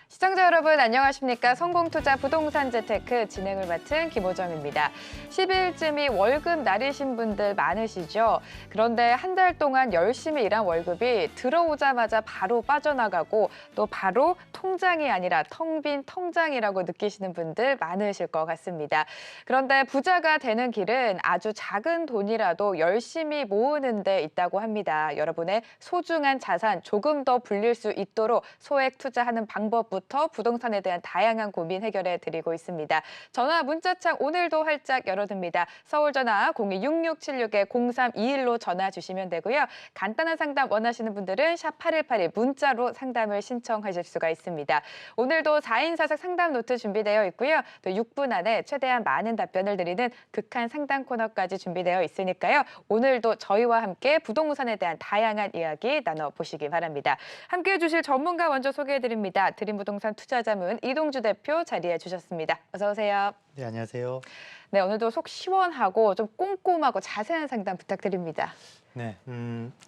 시청자 여러분 안녕하십니까? 성공투자 부동산 재테크 진행을 맡은 김호정입니다. 10일쯤이 월급 날이신 분들 많으시죠? 그런데 한 달 동안 열심히 일한 월급이 들어오자마자 바로 빠져나가고 또 바로 통장이 아니라 텅 빈 통장이라고 느끼시는 분들 많으실 것 같습니다. 그런데 부자가 되는 길은 아주 작은 돈이라도 열심히 모으는 데 있다고 합니다. 여러분의 소중한 자산 조금 더 불릴 수 있도록 소액 투자하는 방법부터 부동산에 대한 다양한 고민 해결해 드리고 있습니다. 전화 문자창 오늘도 활짝 열어둡니다. 서울 전화 02-6676-0321로 전화 주시면 되고요. 간단한 상담 원하시는 분들은 샵 8181 문자로 상담을 신청하실 수가 있습니다. 오늘도 4인 4색 상담 노트 준비되어 있고요. 또 6분 안에 최대한 많은 답변을 드리는 극한 상담 코너까지 준비되어 있으니까요. 오늘도 저희와 함께 부동산에 대한 다양한 이야기 나눠보시기 바랍니다. 함께해 주실 전문가 먼저 소개해드립니다. 드림부동산 투자자문 이동주 대표 자리해 주셨습니다. 어서 오세요. 네, 안녕하세요. 네, 오늘도 속 시원하고 좀 꼼꼼하고 자세한 상담 부탁드립니다. 네,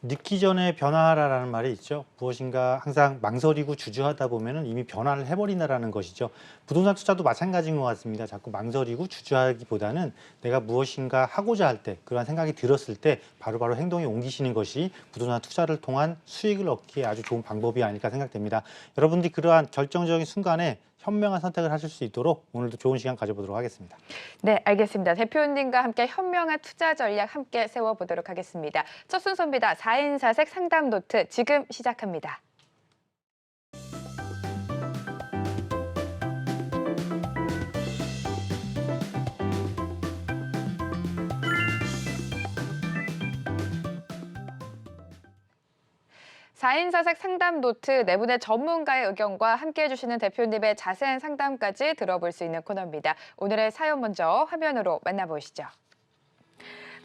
늦기 전에 변화하라라는 말이 있죠. 무엇인가 항상 망설이고 주저하다 보면은 이미 변화를 해버린다라는 것이죠. 부동산 투자도 마찬가지인 것 같습니다. 자꾸 망설이고 주저하기보다는 내가 무엇인가 하고자 할 때, 그러한 생각이 들었을 때 바로바로 행동에 옮기시는 것이 부동산 투자를 통한 수익을 얻기에 아주 좋은 방법이 아닐까 생각됩니다. 여러분들이 그러한 결정적인 순간에 현명한 선택을 하실 수 있도록 오늘도 좋은 시간 가져보도록 하겠습니다. 네, 알겠습니다. 대표님과 함께 현명한 투자 전략 함께 세워보도록 하겠습니다. 첫 순서입니다. 4인 4색 상담 노트 지금 시작합니다. 사인사색 상담 노트 네 분의 전문가의 의견과 함께해 주시는 대표님의 자세한 상담까지 들어볼 수 있는 코너입니다. 오늘의 사연 먼저 화면으로 만나보시죠.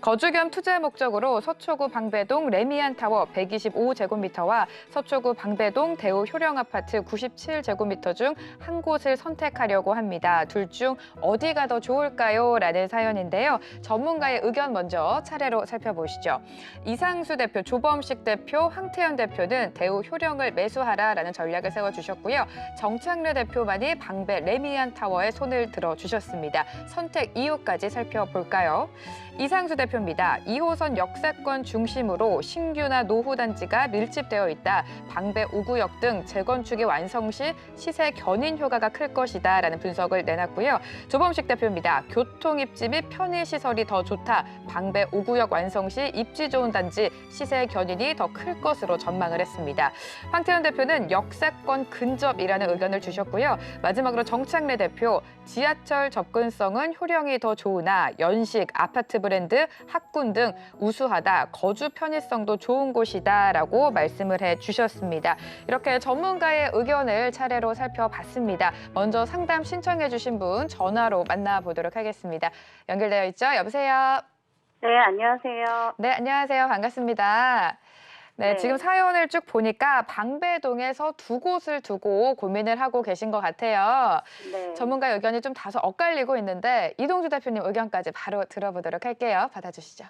거주 겸 투자 목적으로 서초구 방배동 레미안타워 125제곱미터와 서초구 방배동 대우 효령아파트 97제곱미터 중 한 곳을 선택하려고 합니다. 둘 중 어디가 더 좋을까요? 라는 사연인데요. 전문가의 의견 먼저 차례로 살펴보시죠. 이상수 대표, 조범식 대표, 황태현 대표는 대우 효령을 매수하라라는 전략을 세워주셨고요. 정창래 대표만이 방배 레미안타워에 손을 들어주셨습니다. 선택 이유까지 살펴볼까요? 이상수 대표입니다. 2호선 역세권 중심으로 신규나 노후 단지가 밀집되어 있다. 방배 5구역 등 재건축이 완성 시 시세 견인 효과가 클 것이다. 라는 분석을 내놨고요. 조범식 대표입니다. 교통 입지 및 편의 시설이 더 좋다. 방배 5구역 완성 시 입지 좋은 단지 시세 견인이 더 클 것으로 전망을 했습니다. 황태현 대표는 역세권 근접이라는 의견을 주셨고요. 마지막으로 정창래 대표, 지하철 접근성은 효령이 더 좋으나 연식, 아파트 브랜드, 학군 등 우수하다, 거주 편의성도 좋은 곳이다라고 말씀을 해주셨습니다. 이렇게 전문가의 의견을 차례로 살펴봤습니다. 먼저 상담 신청해 주신 분 전화로 만나보도록 하겠습니다. 연결되어 있죠? 여보세요? 네, 안녕하세요. 네, 안녕하세요. 반갑습니다. 네, 네. 지금 사연을 쭉 보니까 방배동에서 두 곳을 두고 고민을 하고 계신 것 같아요. 네. 전문가의 의견이 좀 다소 엇갈리고 있는데 이동주 대표님 의견까지 바로 들어보도록 할게요. 받아주시죠.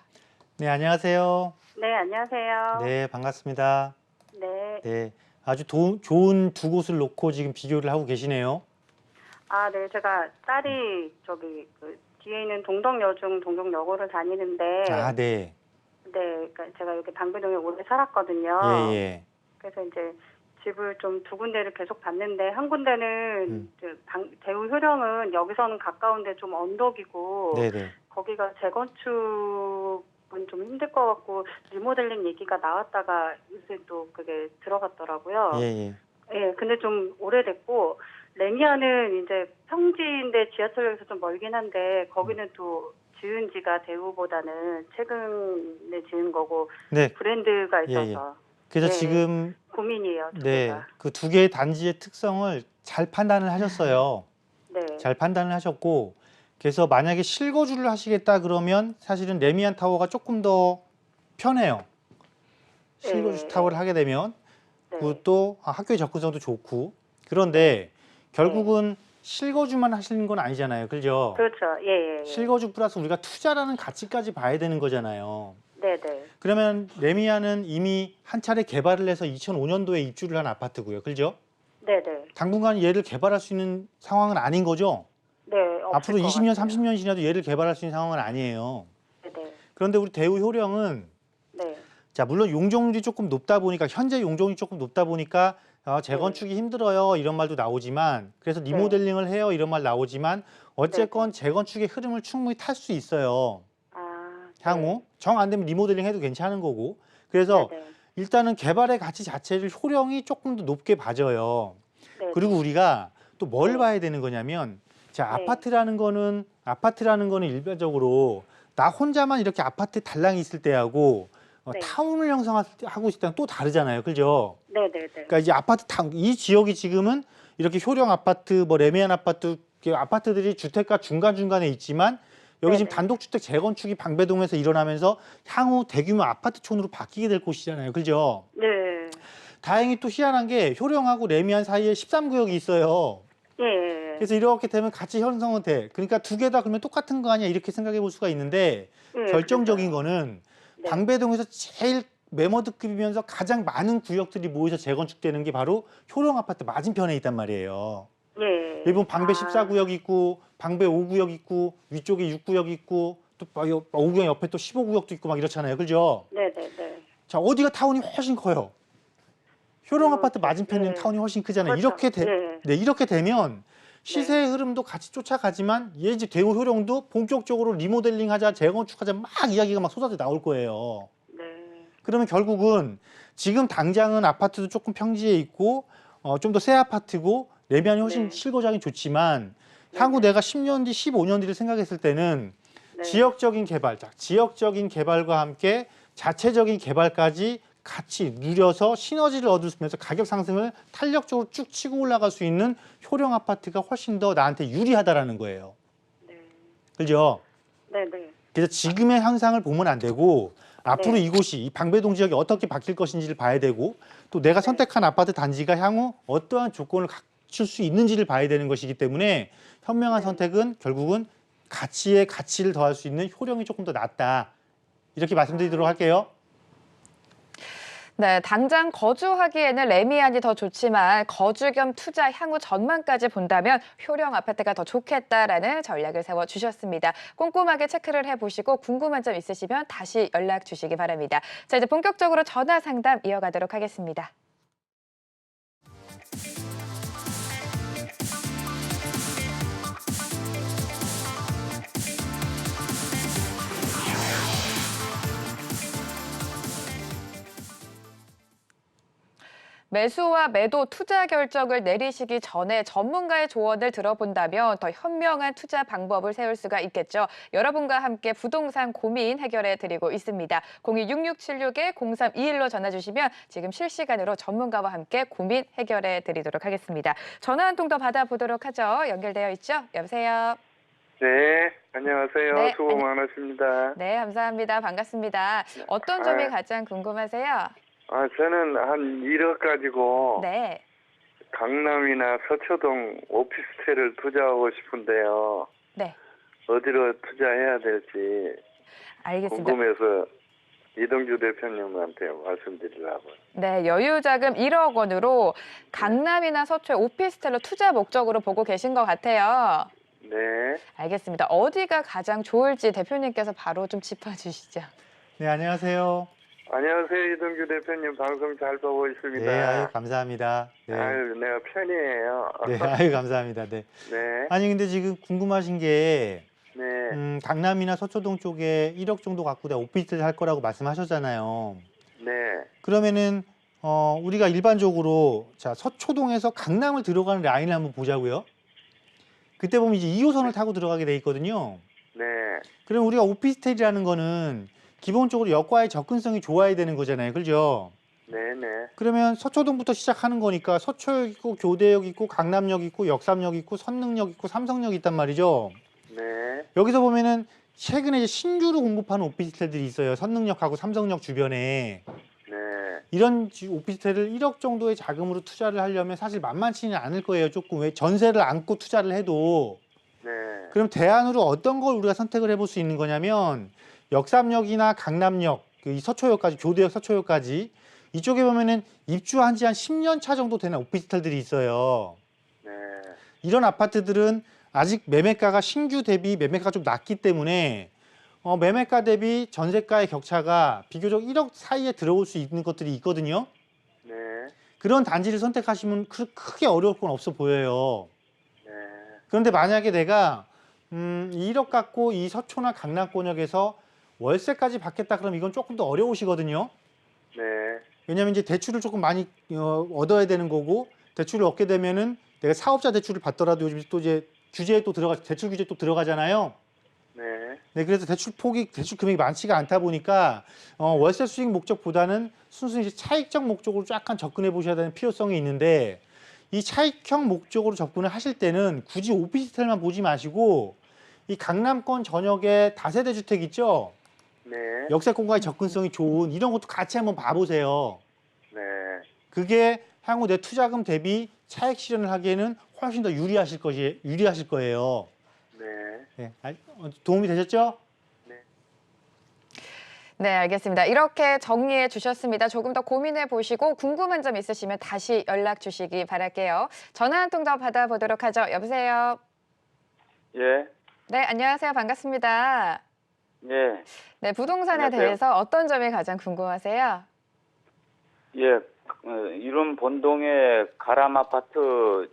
네, 안녕하세요. 네, 안녕하세요. 네, 반갑습니다. 네. 네, 아주 좋은 두 곳을 놓고 지금 비교를 하고 계시네요. 아, 네, 제가 딸이 저기 뒤에 있는 동덕여중 동덕여고를 다니는데, 아, 네. 네, 그러니까 제가 여기 방배동에 오래 살았거든요. 예, 예. 그래서 이제 집을 좀 두 군데를 계속 봤는데 한 군데는 대우 효령은 여기서는 가까운데 좀 언덕이고, 네, 네. 거기가 재건축은 좀 힘들 것 같고 리모델링 얘기가 나왔다가 요새 또 그게 들어갔더라고요. 예, 예. 예, 근데 좀 오래됐고 레미안은 이제 평지인데 지하철역에서 좀 멀긴 한데 거기는 또 지은 지가 대우보다는 최근에 지은 거고 네. 브랜드가 예, 예. 있어서 그래서 네, 지금 고민이에요. 두 네, 개가. 그 두 개의 단지의 특성을 잘 판단을 하셨어요. 네. 잘 판단을 하셨고, 그래서 만약에 실거주를 하시겠다 그러면 사실은 레미안 타워가 조금 더 편해요. 실거주 네. 타워를 하게 되면 네. 그것도 학교의 접근성도 좋고. 그런데 결국은 실거주만 하시는 건 아니잖아요. 그죠? 그렇죠. 예, 예. 실거주 플러스 우리가 투자라는 가치까지 봐야 되는 거잖아요. 네, 네. 그러면 레미안은 이미 한 차례 개발을 해서 2005년도에 입주를 한 아파트고요. 그죠? 네네. 당분간 얘를 개발할 수 있는 상황은 아닌 거죠. 네. 없을 앞으로 것 20년, 같아요. 30년 지나도 얘를 개발할 수 있는 상황은 아니에요. 네네. 그런데 우리 대우 효령은 네. 자, 물론 용적률이 조금 높다 보니까 현재 용적률이 조금 높다 보니까 재건축이 힘들어요 이런 말도 나오지만 그래서 리모델링을 해요 이런 말 나오지만 어쨌건 재건축의 흐름을 충분히 탈 수 있어요. 아, 향후 정 안 되면 리모델링 해도 괜찮은 거고 그래서 네네. 일단은 개발의 가치 자체를 효령이 조금 더 높게 봐져요. 네네. 그리고 우리가 또 뭘 네. 봐야 되는 거냐면 자, 네. 아파트라는 거는 일반적으로 나 혼자만 이렇게 아파트 달랑이 있을 때하고 네. 타운을 형성하고 있을 때는 또 다르잖아요. 그죠? 네네네. 그러니까 이제 이 지역이 지금은 이렇게 효령 아파트, 뭐 레미안 아파트, 아파트들이 주택가 중간중간에 있지만 여기 지금 네네. 단독주택 재건축이 방배동에서 일어나면서 향후 대규모 아파트촌으로 바뀌게 될 곳이잖아요. 그죠? 네. 다행히 또 희한한 게 효령하고 레미안 사이에 13구역이 있어요. 예. 그래서 이렇게 되면 같이 형성은 돼. 그러니까 두 개 다 그러면 똑같은 거 아니야? 이렇게 생각해 볼 수가 있는데 예, 결정적인 그래서요. 거는 네. 방배동에서 제일 메머드급이면서 가장 많은 구역들이 모여서 재건축되는 게 바로 효령 아파트 맞은편에 있단 말이에요. 예. 일본 방배 아, 14구역 있고 방배 5구역 있고 위쪽에 6구역 있고 또 5구역 옆에 또 15구역도 있고 막 이렇잖아요. 그죠? 네네네. 자, 어디가 타운이 훨씬 커요? 효령 아파트 네. 맞은편에 있는 네. 타운이 훨씬 크잖아요. 그렇죠. 예. 네, 이렇게 되면 시세의 흐름도 같이 쫓아가지만 얘 집 대우 효령도 본격적으로 리모델링하자, 재건축하자 막 이야기가 막 쏟아져 나올 거예요. 네. 그러면 결국은 지금 당장은 아파트도 조금 평지에 있고 좀 더 새 아파트고 레미안이 훨씬 네. 실거주하기 좋지만 향후 네네. 내가 10년 뒤, 15년 뒤를 생각했을 때는 네. 지역적인 개발과 함께 자체적인 개발까지 같이 누려서 시너지를 얻으면서 가격 상승을 탄력적으로 쭉 치고 올라갈 수 있는 효령 아파트가 훨씬 더 나한테 유리하다라는 거예요. 네. 그죠? 네네. 그래서 지금의 현상을 보면 안 되고 앞으로 네. 이곳이 이 방배동 지역이 어떻게 바뀔 것인지를 봐야 되고 또 내가 네. 선택한 아파트 단지가 향후 어떠한 조건을 갖출 수 있는지를 봐야 되는 것이기 때문에 현명한 네. 선택은 결국은 가치에 가치를 더할 수 있는 효령이 조금 더 낫다. 이렇게 말씀드리도록 할게요. 네, 당장 거주하기에는 레미안이 더 좋지만 거주 겸 투자 향후 전망까지 본다면 효령 아파트가 더 좋겠다라는 전략을 세워주셨습니다. 꼼꼼하게 체크를 해보시고 궁금한 점 있으시면 다시 연락 주시기 바랍니다. 자, 이제 본격적으로 전화 상담 이어가도록 하겠습니다. 매수와 매도 투자 결정을 내리시기 전에 전문가의 조언을 들어본다면 더 현명한 투자 방법을 세울 수가 있겠죠. 여러분과 함께 부동산 고민 해결해 드리고 있습니다. 02-6676-0321로 전화 주시면 지금 실시간으로 전문가와 함께 고민 해결해 드리도록 하겠습니다. 전화 한 통 더 받아보도록 하죠. 연결되어 있죠? 여보세요? 네, 안녕하세요. 네, 수고 많으십니다. 네, 감사합니다. 반갑습니다. 어떤 점이 가장 궁금하세요? 저는 한 1억 가지고 네. 강남이나 서초동 오피스텔을 투자하고 싶은데요. 네, 어디로 투자해야 될지 알겠습니다. 궁금해서 이동주 대표님한테 말씀드리려고요. 네, 여유자금 1억 원으로 강남이나 서초의 오피스텔로 투자 목적으로 보고 계신 것 같아요. 네, 알겠습니다. 어디가 가장 좋을지 대표님께서 바로 좀 짚어주시죠. 네, 안녕하세요. 안녕하세요. 이동주 대표님 방송 잘 보고 있습니다. 네, 아유, 감사합니다. 네, 아유, 내가 팬이에요. 네, 아유, 감사합니다. 네. 네, 아니, 근데 지금 궁금하신 게 네, 강남이나 서초동 쪽에 1억 정도 갖고 내가 오피스텔 할 거라고 말씀하셨잖아요. 네, 그러면은 우리가 일반적으로 자, 서초동에서 강남을 들어가는 라인을 한번 보자고요. 그때 보면 이제 2호선을 타고 들어가게 돼 있거든요. 네, 그럼 우리가 오피스텔이라는 거는 기본적으로 역과의 접근성이 좋아야 되는 거잖아요. 그죠? 네, 네, 그러면 서초동부터 시작하는 거니까 서초역 있고 교대역 있고 강남역 있고 역삼역 있고 선능역 있고 삼성역 있단 말이죠. 네, 여기서 보면은 최근에 이제 신규로 공급하는 오피스텔들이 있어요. 선능역하고 삼성역 주변에. 네. 이런 오피스텔을 1억 정도의 자금으로 투자를 하려면 사실 만만치는 않을 거예요. 조금 왜 전세를 안고 투자를 해도. 네, 그럼 대안으로 어떤 걸 우리가 선택을 해볼 수 있는 거냐면 역삼역이나 강남역, 이 서초역까지, 교대역 서초역까지 이쪽에 보면은 입주한 지 한 10년 차 정도 되는 오피스텔들이 있어요. 네. 이런 아파트들은 아직 매매가가 신규 대비 매매가가 좀 낮기 때문에 매매가 대비 전세가의 격차가 비교적 1억 사이에 들어올 수 있는 것들이 있거든요. 네. 그런 단지를 선택하시면 크게 어려울 건 없어 보여요. 네. 그런데 만약에 내가 1억 갖고 이 서초나 강남권역에서 월세까지 받겠다 그러면 이건 조금 더 어려우시거든요. 네. 왜냐하면 이제 대출을 조금 많이 얻어야 되는 거고 대출을 얻게 되면은 내가 사업자 대출을 받더라도 요즘 또 이제 규제에 또 대출 규제에 또 들어가잖아요. 네. 네, 그래서 대출 금액이 많지가 않다 보니까 월세 수익 목적보다는 순수히 이제 차익적 목적으로 약간 접근해 보셔야 되는 필요성이 있는데 이 차익형 목적으로 접근을 하실 때는 굳이 오피스텔만 보지 마시고 이 강남권 전역의 다세대 주택 있죠? 네. 역세 공간의 접근성이 좋은 이런 것도 같이 한번 봐보세요. 네. 그게 향후 내 투자금 대비 차익 실현을 하기에는 훨씬 더 유리하실 거예요. 네. 네, 도움이 되셨죠? 네, 알겠습니다. 이렇게 정리해 주셨습니다. 조금 더 고민해 보시고 궁금한 점 있으시면 다시 연락 주시기 바랄게요. 전화 한 통 더 받아보도록 하죠. 여보세요. 예. 네, 안녕하세요. 반갑습니다. 예. 네, 부동산에 안녕하세요. 대해서 어떤 점이 가장 궁금하세요? 예. 이런 본동의 가람 아파트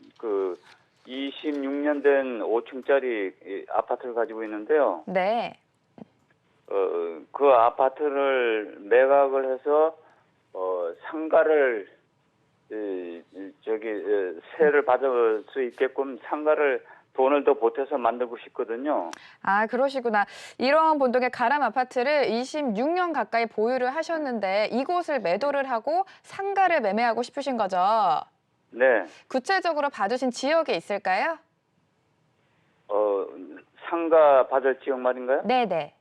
26년 된 5층짜리 아파트를 가지고 있는데요. 네. 그 아파트를 매각을 해서 상가를 세를 받을 수 있게끔 상가를 돈을 더 보태서 만들고 싶거든요. 아, 그러시구나. 이런 본동의 가람 아파트를 26년 가까이 보유를 하셨는데 이곳을 매도를 하고 상가를 매매하고 싶으신 거죠? 네. 구체적으로 봐주신 지역이 있을까요? 상가 받을 지역 말인가요? 네네.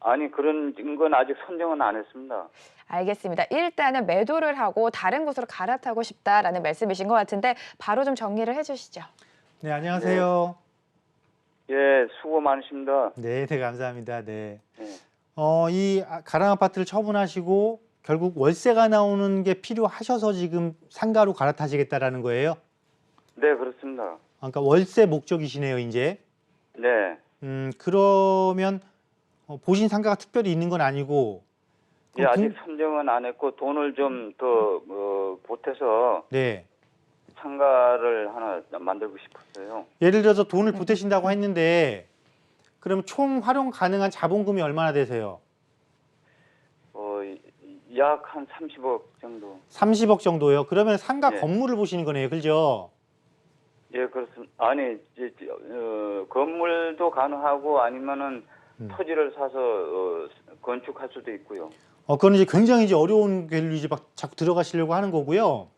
아니, 그런 건 아직 선정은 안 했습니다. 알겠습니다. 일단은 매도를 하고 다른 곳으로 갈아타고 싶다라는 말씀이신 것 같은데 바로 좀 정리를 해주시죠. 네, 안녕하세요. 예, 수고 많으십니다. 네, 네, 감사합니다. 네. 네. 이 가랑 아파트를 처분하시고 결국 월세가 나오는 게 필요하셔서 지금 상가로 갈아타시겠다라는 거예요? 네, 그렇습니다. 그러니까 월세 목적이시네요, 이제. 네. 그러면 보신 상가가 특별히 있는 건 아니고. 예, 아직 선정은 안 했고 돈을 좀 더 보태서 네. 상가를 하나 만들고 싶었어요. 예를 들어서 돈을 보태신다고 했는데 그럼 총 활용 가능한 자본금이 얼마나 되세요? 약 한 30억 정도. 30억 정도요. 그러면 상가 예. 건물을 보시는 거네요. 그죠? 예, 그렇습니다. 아니, 건물도 가능하고 아니면은 토지를 사서 건축할 수도 있고요. 그건 이제 굉장히 이제 어려운 길로 이제 막 자꾸 들어가시려고 하는 거고요.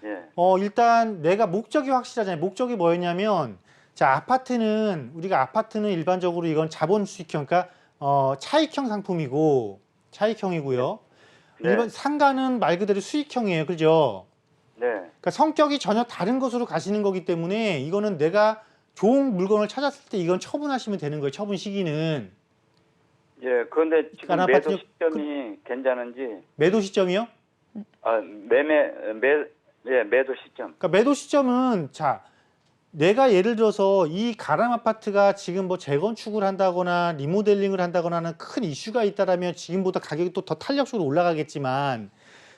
예. 일단 내가 목적이 확실하잖아요. 목적이 뭐였냐면, 자, 우리가 아파트는 일반적으로 이건 자본 수익형, 그러니까, 차익형 상품이고, 차익형이고요. 네. 일반 상가는 말 그대로 수익형이에요. 그죠? 네. 그러니까 성격이 전혀 다른 것으로 가시는 거기 때문에 이거는 내가 좋은 물건을 찾았을 때 이건 처분하시면 되는 거예요. 처분 시기는. 예, 그런데 지금 가람 매도 아파트- 시점이 괜찮은지, 매도 시점이요? 매도 시점. 그러니까 매도 시점은, 자, 내가 예를 들어서 이 가람 아파트가 지금 뭐 재건축을 한다거나 리모델링을 한다거나 하는 큰 이슈가 있다라면 지금보다 가격이 또 더 탄력적으로 올라가겠지만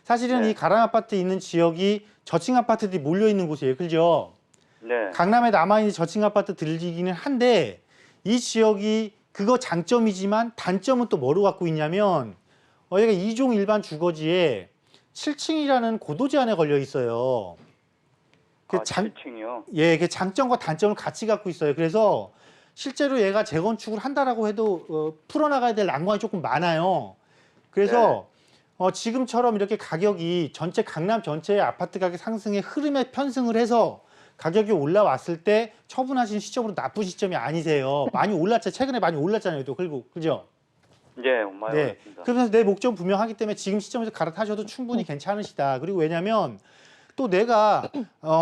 사실은 네. 이 가람 아파트 있는 지역이 저층 아파트들이 몰려 있는 곳이에요. 그죠? 네. 강남에 남아있는 저층 아파트 들리기는 한데 이 지역이 그거 장점이지만 단점은 또 뭐로 갖고 있냐면 여기가 2종 일반 주거지에 7층이라는 고도 제한에 걸려 있어요. 그 7층이요. 예, 그 장점과 단점을 같이 갖고 있어요. 그래서 실제로 얘가 재건축을 한다라고 해도 풀어나가야 될 난관이 조금 많아요. 그래서 지금처럼 이렇게 가격이 강남 전체의 아파트 가격 상승의 흐름에 편승을 해서 가격이 올라왔을 때 처분하시는 시점으로 나쁜 시점이 아니세요. 많이 올랐죠. 최근에 많이 올랐잖아요. 또 결국 그죠? 예, 많이 네. 올랐습니다. 그러면서 내 목적은 분명하기 때문에 지금 시점에서 갈아타셔도 충분히 괜찮으시다. 그리고 왜냐면 또 내가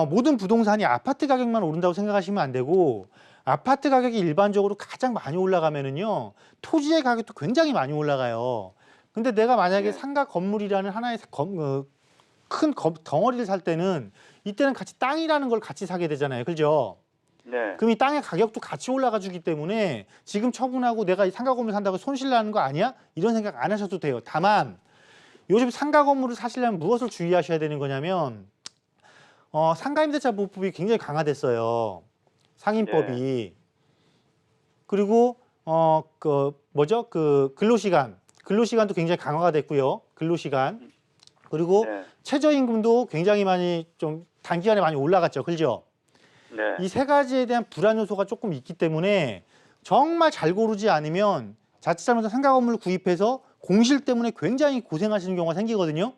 모든 부동산이 아파트 가격만 오른다고 생각하시면 안 되고 아파트 가격이 일반적으로 가장 많이 올라가면은요 토지의 가격도 굉장히 많이 올라가요. 근데 내가 만약에 네. 상가 건물이라는 하나의 큰 덩어리를 살 때는 이때는 같이 땅이라는 걸 같이 사게 되잖아요. 그죠? 네. 그럼 이 땅의 가격도 같이 올라가 주기 때문에 지금 처분하고 내가 이 상가 건물 산다고 손실 나는 거 아니야? 이런 생각 안 하셔도 돼요. 다만 요즘 상가 건물을 사시려면 무엇을 주의하셔야 되는 거냐면 상가임대차 보호법이 굉장히 강화됐어요. 상임법이. 근로시간도 굉장히 강화가 됐고요. 근로시간. 그리고 네. 최저임금도 굉장히 많이 좀 단기간에 많이 올라갔죠. 그죠? 네. 이 세 가지에 대한 불안 요소가 조금 있기 때문에 정말 잘 고르지 않으면 자칫하면서 상가 건물을 구입해서 공실 때문에 굉장히 고생하시는 경우가 생기거든요.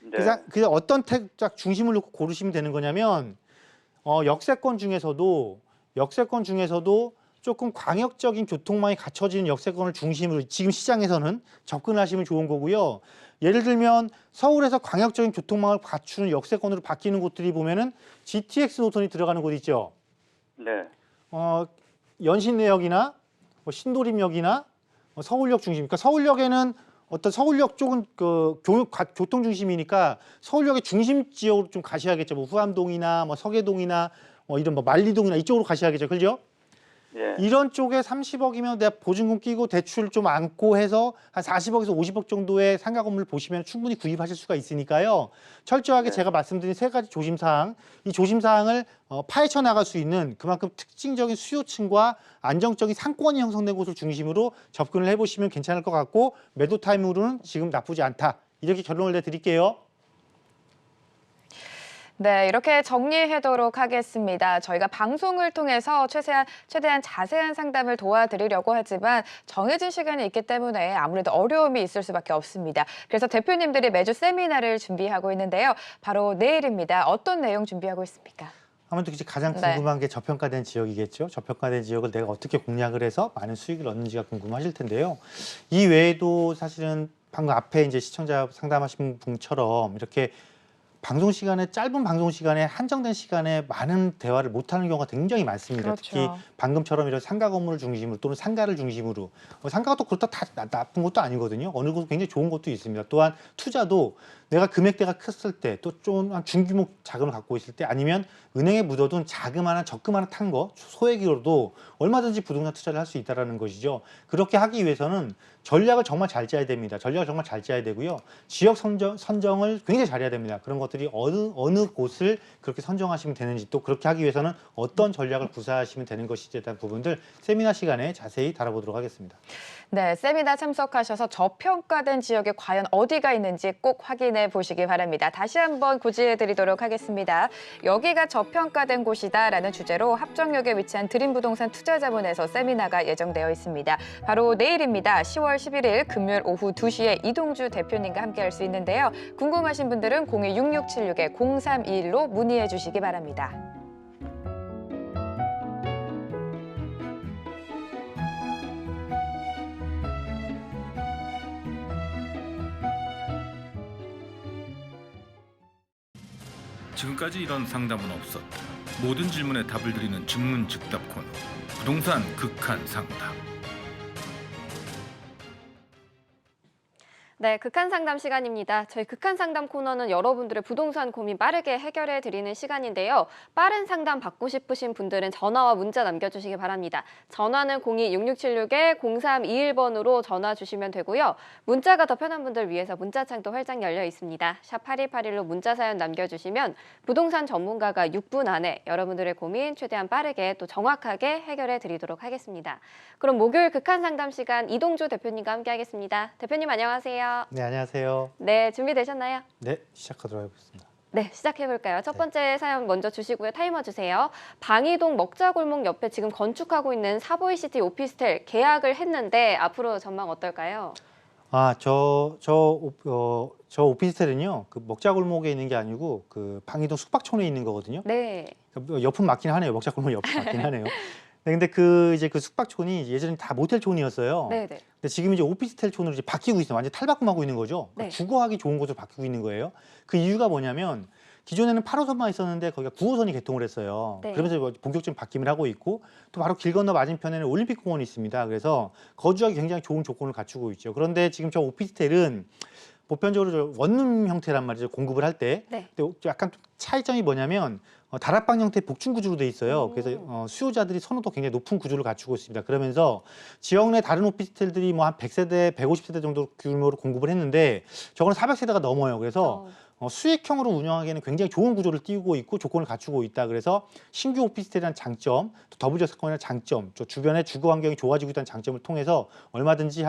네. 그래서 어떤 택 중심을 놓고 고르시면 되는 거냐면 역세권 중에서도 조금 광역적인 교통망이 갖춰지는 역세권을 중심으로 지금 시장에서는 접근하시면 좋은 거고요. 예를 들면 서울에서 광역적인 교통망을 갖추는 역세권으로 바뀌는 곳들이 보면은 GTX 노선이 들어가는 곳 있죠. 네. 연신내역이나 신도림역이나 서울역 중심. 그러니까 서울역에는 서울역 쪽은 교통 중심이니까 서울역의 중심 지역으로 좀 가셔야겠죠. 뭐 후암동이나 서계동이나 이런 만리동이나 이쪽으로 가셔야겠죠. 그죠? 예. 이런 쪽에 30억이면 내가 보증금 끼고 대출 좀 안고 해서 한 40억에서 50억 정도의 상가 건물을 보시면 충분히 구입하실 수가 있으니까요. 철저하게 네. 제가 말씀드린 세 가지 조심사항, 이 조심사항을 파헤쳐 나갈 수 있는 그만큼 특징적인 수요층과 안정적인 상권이 형성된 곳을 중심으로 접근을 해보시면 괜찮을 것 같고 매도 타임으로는 지금 나쁘지 않다. 이렇게 결론을 내드릴게요. 네, 이렇게 정리하도록 하겠습니다. 저희가 방송을 통해서 최대한 자세한 상담을 도와드리려고 하지만 정해진 시간이 있기 때문에 아무래도 어려움이 있을 수밖에 없습니다. 그래서 대표님들이 매주 세미나를 준비하고 있는데요. 바로 내일입니다. 어떤 내용 준비하고 있습니까? 아무래도 이제 가장 궁금한 게 저평가된 지역이겠죠. 저평가된 지역을 내가 어떻게 공략을 해서 많은 수익을 얻는지가 궁금하실 텐데요. 이 외에도 사실은 방금 앞에 이제 시청자 상담하신 분처럼 이렇게 짧은 방송 시간에 한정된 시간에 많은 대화를 못하는 경우가 굉장히 많습니다. 그렇죠. 특히 방금처럼 이런 상가 건물을 중심으로 또는 상가를 중심으로 상가가 또 그렇다 다 나쁜 것도 아니거든요. 어느 곳은 굉장히 좋은 것도 있습니다. 또한 투자도 내가 금액대가 컸을 때 또 좀 중규모 자금을 갖고 있을 때 아니면 은행에 묻어둔 자금 하나 적금 하나 탄 거 소액으로도 얼마든지 부동산 투자를 할 수 있다는 것이죠. 그렇게 하기 위해서는 전략을 정말 잘 짜야 됩니다. 전략을 정말 잘 짜야 되고요. 지역 선정을 굉장히 잘해야 됩니다. 그런 것들이 어느 곳을 그렇게 선정하시면 되는지 또 그렇게 하기 위해서는 어떤 전략을 구사하시면 되는 것인지에 대한 부분들 세미나 시간에 자세히 다뤄보도록 하겠습니다. 네, 세미나 참석하셔서 저평가된 지역에 과연 어디가 있는지 꼭 확인해 보시기 바랍니다. 다시 한번 고지해 드리도록 하겠습니다. 여기가 저평가된 곳이다라는 주제로 합정역에 위치한 드림부동산 투자자문에서 세미나가 예정되어 있습니다. 바로 내일입니다. 10월 11일 금요일 오후 2시에 이동주 대표님과 함께할 수 있는데요. 궁금하신 분들은 02-6676-0321로 문의해 주시기 바랍니다. 지금까지 이런 상담은 없었다. 모든 질문에 답을 드리는 증문즉답 코너. 부동산 극한 상담. 네, 극한 상담 시간입니다. 저희 극한 상담 코너는 여러분들의 부동산 고민 빠르게 해결해 드리는 시간인데요. 빠른 상담 받고 싶으신 분들은 전화와 문자 남겨주시기 바랍니다. 전화는 02-6676-0321번으로 전화 주시면 되고요. 문자가 더 편한 분들 위해서 문자창도 활짝 열려 있습니다. 샵 8281로 문자 사연 남겨주시면 부동산 전문가가 6분 안에 여러분들의 고민 최대한 빠르게 또 정확하게 해결해 드리도록 하겠습니다. 그럼 목요일 극한 상담 시간 이동주 대표님과 함께 하겠습니다. 대표님 안녕하세요. 네, 안녕하세요. 네, 준비되셨나요? 네, 시작하도록 하겠습니다. 네, 시작해볼까요? 첫 번째 사연 먼저 주시고요. 타이머 주세요. 방이동 먹자골목 옆에 지금 건축하고 있는 사보이시티 오피스텔 계약을 했는데 앞으로 전망 어떨까요? 저 오피스텔은요, 그 먹자골목에 있는 게 아니고 그 방이동 숙박촌에 있는 거거든요. 네. 옆은 맞긴 하네요. 먹자골목 옆은 맞긴 하네요. 네, 근데 이제 그 숙박촌이 예전에 다 모텔촌이었어요. 네네. 근데 지금 이제 오피스텔촌으로 이제 바뀌고 있어요. 완전 탈바꿈하고 있는 거죠. 네. 주거하기 좋은 곳으로 바뀌고 있는 거예요. 그 이유가 뭐냐면 기존에는 8호선만 있었는데 거기가 9호선이 개통을 했어요. 네. 그러면서 본격적인 바뀜을 하고 있고 또 바로 길 건너 맞은편에는 올림픽공원이 있습니다. 그래서 거주하기 굉장히 좋은 조건을 갖추고 있죠. 그런데 지금 저 오피스텔은 보편적으로 원룸 형태란 말이죠. 공급을 할 때. 네. 근데 약간 차이점이 뭐냐면 다락방 형태 복층 구조로 돼 있어요. 그래서 수요자들이 선호도 굉장히 높은 구조를 갖추고 있습니다. 그러면서 지역 내 다른 오피스텔들이 뭐 한 100세대, 150세대 정도 규모로 공급을 했는데 저거는 400세대가 넘어요. 그래서 수익형으로 운영하기에는 굉장히 좋은 구조를 띄우고 있고 조건을 갖추고 있다. 그래서 신규 오피스텔이라는 장점, 또 더블저스권이라는 장점, 또 주변의 주거 환경이 좋아지고 있다는 장점을 통해서 얼마든지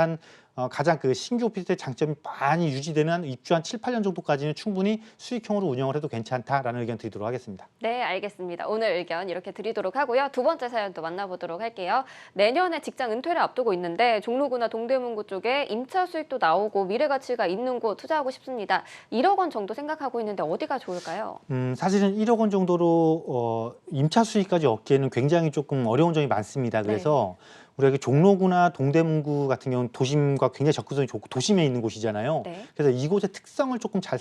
가장 그 신규 오피스텔 장점이 많이 유지되는 입주 한 7, 8년 정도까지는 충분히 수익형으로 운영을 해도 괜찮다라는 의견 드리도록 하겠습니다. 네, 알겠습니다. 오늘 의견 이렇게 드리도록 하고요. 두 번째 사연도 만나보도록 할게요. 내년에 직장 은퇴를 앞두고 있는데 종로구나 동대문구 쪽에 임차 수익도 나오고 미래 가치가 있는 곳 투자하고 싶습니다. 1억 원 정도 생각하고 있는데 어디가 좋을까요? 사실은 1억 원 정도로 임차 수익까지 얻기에는 굉장히 조금 어려운 점이 많습니다. 그래서 우리가 종로구나 동대문구 같은 경우는 도심과 굉장히 접근성이 좋고 도심에 있는 곳이잖아요. 네. 그래서 이곳의 특성을 조금 잘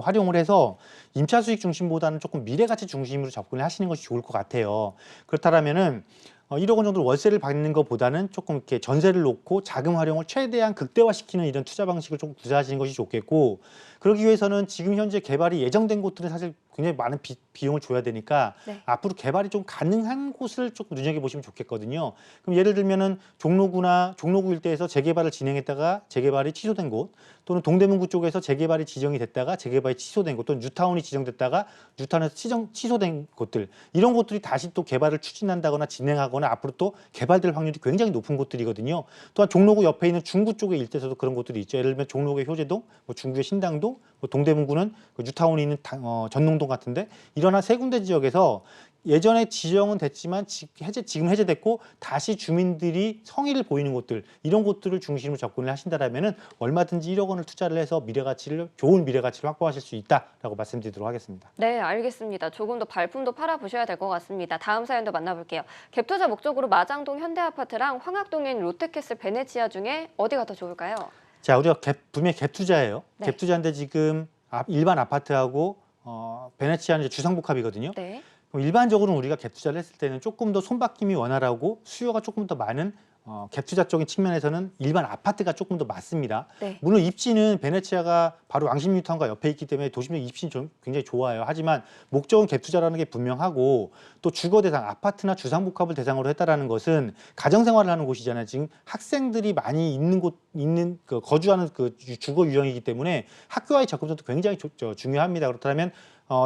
활용을 해서 임차 수익 중심보다는 조금 미래 가치 중심으로 접근을 하시는 것이 좋을 것 같아요. 그렇다면은 1억 원 정도 월세를 받는 것보다는 조금 이렇게 전세를 놓고 자금 활용을 최대한 극대화시키는 이런 투자 방식을 조금 구사하시는 것이 좋겠고, 그러기 위해서는 지금 현재 개발이 예정된 곳들은 사실 굉장히 많은 비용을 줘야 되니까 앞으로 개발이 좀 가능한 곳을 조금 눈여겨보시면 좋겠거든요. 그럼 예를 들면은 종로구 일대에서 재개발을 진행했다가 재개발이 취소된 곳, 또는 동대문구 쪽에서 재개발이 지정이 됐다가 재개발이 취소된 곳, 또는 뉴타운이 지정됐다가 뉴타운에서 취소된 곳들, 이런 곳들이 다시 또 개발을 추진한다거나 진행하거나 앞으로 또 개발될 확률이 굉장히 높은 곳들이거든요. 또한 종로구 옆에 있는 중구 쪽의 일대에서도 그런 곳들이 있죠. 예를 들면 종로구의 효제동, 중구의 신당동, 동대문구는 뉴타운이 있는 전농동 같은데, 이런 한 세 군데 지역에서 예전에 지정은 됐지만 지금 해제됐고 다시 주민들이 성의를 보이는 곳들, 이런 곳들을 중심으로 접근을 하신다라면은 얼마든지 1억 원을 투자를 해서 좋은 미래 가치를 확보하실 수 있다라고 말씀드리도록 하겠습니다. 네, 알겠습니다. 조금 더 발품도 팔아보셔야 될 것 같습니다. 다음 사연도 만나볼게요. 갭 투자 목적으로 마장동 현대아파트랑 황학동인 롯데캐슬 베네치아 중에 어디가 더 좋을까요? 자, 우리가 분명히 갭 투자예요. 네. 갭 투자인데 지금 일반 아파트하고 베네치아는 이제 주상복합이거든요. 네. 그럼 일반적으로 우리가 갭 투자를 했을 때는 조금 더 손바뀜이 원활하고 수요가 조금 더 많은 갭 투자적인 측면에서는 일반 아파트가 조금 더 맞습니다. 네. 물론 입지는 베네치아가 바로 왕십 뉴타운과 옆에 있기 때문에 도심적 입지는 굉장히 좋아요. 하지만 목적은 갭 투자라는 게 분명하고, 또 주거 대상 아파트나 주상복합을 대상으로 했다라는 것은 가정생활을 하는 곳이잖아요. 지금 학생들이 많이 거주하는 그 주거 유형이기 때문에 학교와의 접근성도 굉장히 중요합니다. 그렇다면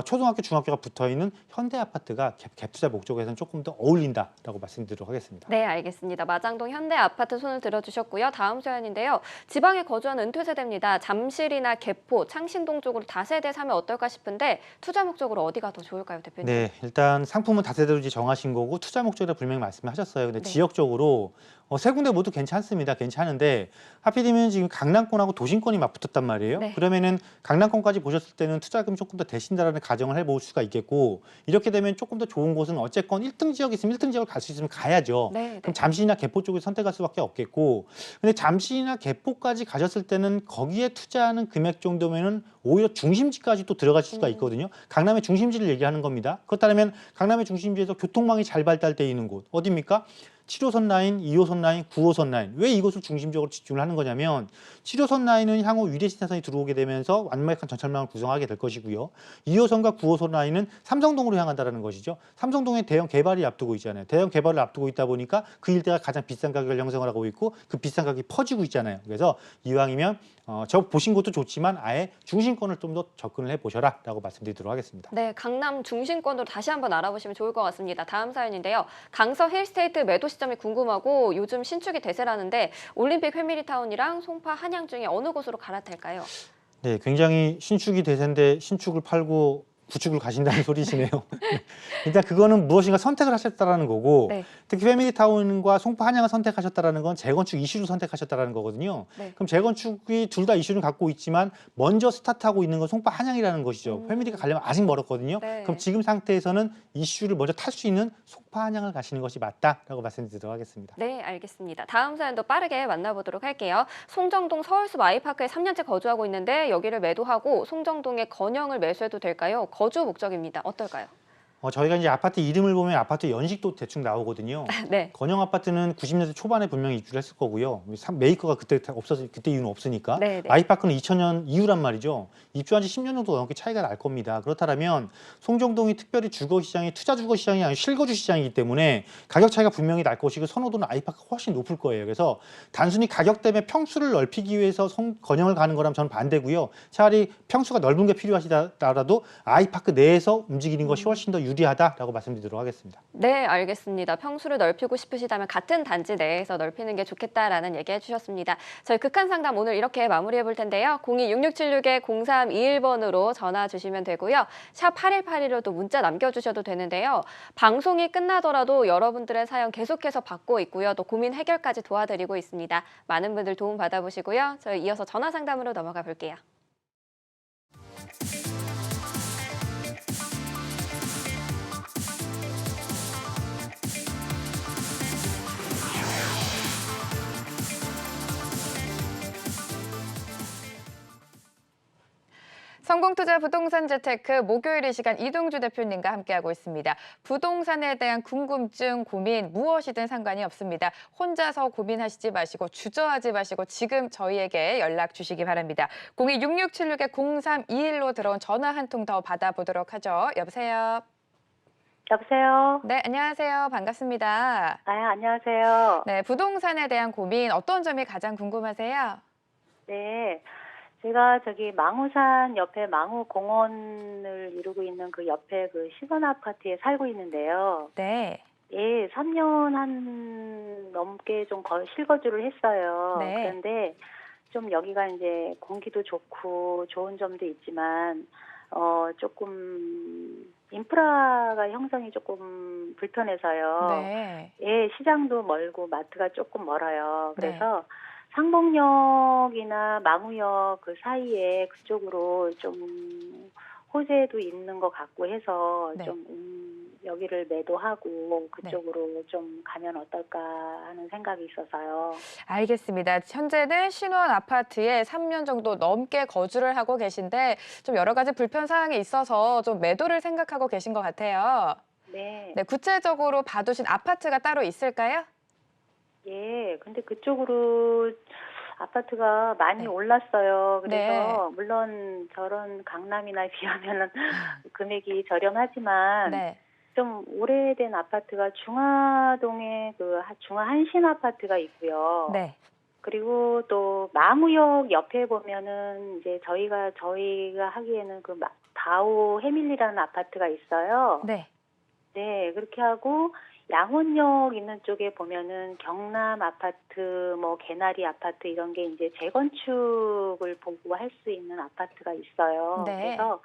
초등학교, 중학교가 붙어있는 현대아파트가 갭 투자 목적에서는 조금 더 어울린다라고 말씀드리도록 하겠습니다. 네, 알겠습니다. 마장동 현대아파트 손을 들어주셨고요. 다음 사연인데요. 지방에 거주하는 은퇴세대입니다. 잠실이나 개포, 창신동 쪽으로 다세대 사면 어떨까 싶은데 투자 목적으로 어디가 더 좋을까요, 대표님? 네, 일단 상품은 다세대로 정하신 거고 투자 목적이라 분명히 말씀하셨어요. 근데 네. 지역적으로 세 군데 모두 괜찮습니다. 괜찮은데 하필이면 지금 강남권하고 도심권이 맞붙었단 말이에요. 네. 그러면은 강남권까지 보셨을 때는 투자금이 조금 더 되신다라는 가정을 해볼 수가 있겠고, 이렇게 되면 조금 더 좋은 곳은 어쨌건 1등 지역이 있으면 1등 지역을 갈 수 있으면 가야죠. 네, 그럼 잠시나 개포 쪽을 선택할 수밖에 없겠고, 근데 잠시나 개포까지 가셨을 때는 거기에 투자하는 금액 정도면은 오히려 중심지까지 또 들어가실 수가 있거든요. 강남의 중심지를 얘기하는 겁니다. 그렇다면 강남의 중심지에서 교통망이 잘 발달되어 있는 곳 어디입니까? 7호선 라인, 2호선 라인, 9호선 라인. 왜 이것을 중심적으로 집중을 하는 거냐면 7호선 라인은 향후 위례신사선이 들어오게 되면서 완벽한 전철망을 구성하게 될 것이고요. 2호선과 9호선 라인은 삼성동으로 향한다는 것이죠. 삼성동에 대형 개발이 앞두고 있잖아요. 대형 개발을 앞두고 있다 보니까 그 일대가 가장 비싼 가격을 형성을 하고 있고 그 비싼 가격이 퍼지고 있잖아요. 그래서 이왕이면 저 보신 것도 좋지만 아예 중심권을 좀 더 접근을 해보셔라 라고 말씀드리도록 하겠습니다. 네, 강남 중심권으로 다시 한번 알아보시면 좋을 것 같습니다. 다음 사연인데요. 강서 힐스테이트 매도 시점이 궁금하고 요즘 신축이 대세라는데 올림픽 패밀리타운이랑 송파 한양 중에 어느 곳으로 갈아탈까요? 네, 굉장히 신축이 대세인데 신축을 팔고 구축을 가신다는 소리시네요. 일단 그거는 무엇인가 선택을 하셨다라는 거고, 네. 특히 패밀리타운과 송파 한양을 선택하셨다라는 건 재건축 이슈를 선택하셨다라는 거거든요. 네. 그럼 재건축이 둘 다 이슈를 갖고 있지만 먼저 스타트하고 있는 건 송파 한양이라는 것이죠. 패밀리가 가려면 아직 멀었거든요. 네. 그럼 지금 상태에서는 이슈를 먼저 탈 수 있는 송파 한양을 가시는 것이 맞다라고 말씀드리도록 하겠습니다. 네, 알겠습니다. 다음 사연도 빠르게 만나보도록 할게요. 송정동 서울숲 아이파크에 3년째 거주하고 있는데 여기를 매도하고 송정동의 건영을 매수해도 될까요? 거주 목적입니다. 어떨까요? 저희가 이제 아파트 이름을 보면 아파트 연식도 대충 나오거든요. 네. 건영 아파트는 90년대 초반에 분명히 입주를 했을 거고요. 메이커가 그때 없어서 그때 이유는 없으니까. 네, 네. 아이파크는 2000년 이후란 말이죠. 입주한 지 10년 정도 넘게 차이가 날 겁니다. 그렇다면 송정동이 특별히 주거 시장이 투자 주거 시장이 아니라 실거주 시장이기 때문에 가격 차이가 분명히 날 것이고 선호도는 아이파크가 훨씬 높을 거예요. 그래서 단순히 가격 때문에 평수를 넓히기 위해서 건영을 가는 거라면 저는 반대고요. 차라리 평수가 넓은 게 필요하시더라도 아이파크 내에서 움직이는 것이 훨씬 더 유리하다라고 말씀드리도록 하겠습니다. 네, 알겠습니다. 평수를 넓히고 싶으시다면 같은 단지 내에서 넓히는 게 좋겠다라는 얘기 해주셨습니다. 저희 극한 상담 오늘 이렇게 마무리해 볼 텐데요. 02-6676-0321번으로 전화 주시면 되고요. 샵 8181로 또 문자 남겨주셔도 되는데요. 방송이 끝나더라도 여러분들의 사연 계속해서 받고 있고요. 또 고민 해결까지 도와드리고 있습니다. 많은 분들 도움 받아보시고요. 저희 이어서 전화 상담으로 넘어가 볼게요. 성공투자 부동산 재테크 목요일 이 시간 이동주 대표님과 함께하고 있습니다. 부동산에 대한 궁금증, 고민 무엇이든 상관이 없습니다. 혼자서 고민하시지 마시고 주저하지 마시고 지금 저희에게 연락 주시기 바랍니다. 02-6676-0321로 들어온 전화 한 통 더 받아보도록 하죠. 여보세요. 여보세요. 네, 안녕하세요. 반갑습니다. 안녕하세요. 네, 부동산에 대한 고민 어떤 점이 가장 궁금하세요? 네. 제가 저기 망우산 옆에 망우공원을 이루고 있는 그 옆에 그 시선 아파트에 살고 있는데요. 네. 예, 3년 한 넘게 좀 실거주를 했어요. 네. 그런데 좀 여기가 이제 공기도 좋고 좋은 점도 있지만, 조금 인프라가 형성이 조금 불편해서요. 네. 예, 시장도 멀고 마트가 조금 멀어요. 네. 그래서 상봉역이나 망우역 그 사이에 그쪽으로 좀 호재도 있는 것 같고 해서 네. 좀 여기를 매도하고 그쪽으로 좀 가면 어떨까 하는 생각이 있어서요. 알겠습니다. 현재는 신원 아파트에 3년 정도 넘게 거주를 하고 계신데 좀 여러 가지 불편 사항이 있어서 좀 매도를 생각하고 계신 것 같아요. 네. 네, 구체적으로 봐두신 아파트가 따로 있을까요? 예, 근데 그쪽으로 아파트가 많이 네. 올랐어요. 그래서 네. 물론 저런 강남이나 비하면은 금액이 저렴하지만 네. 좀 오래된 아파트가 중화동에 그 중화 한신 아파트가 있고요. 네. 그리고 또 망우역 옆에 보면은 이제 저희가 하기에는 그 다오 해밀리라는 아파트가 있어요. 네. 네, 그렇게 하고 양원역 있는 쪽에 보면은 경남 아파트, 뭐 개나리 아파트 이런 게 이제 재건축을 보고 할 수 있는 아파트가 있어요. 네. 그래서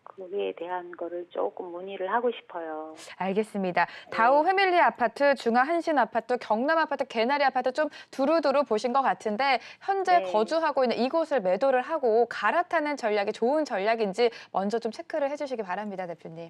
거기에 대한 거를 조금 문의를 하고 싶어요. 알겠습니다. 다오 패밀리 아파트, 중화 한신 아파트, 경남 아파트, 개나리 아파트 좀 두루두루 보신 것 같은데 현재 네. 거주하고 있는 이곳을 매도를 하고 갈아타는 전략이 좋은 전략인지 먼저 좀 체크를 해주시기 바랍니다, 대표님.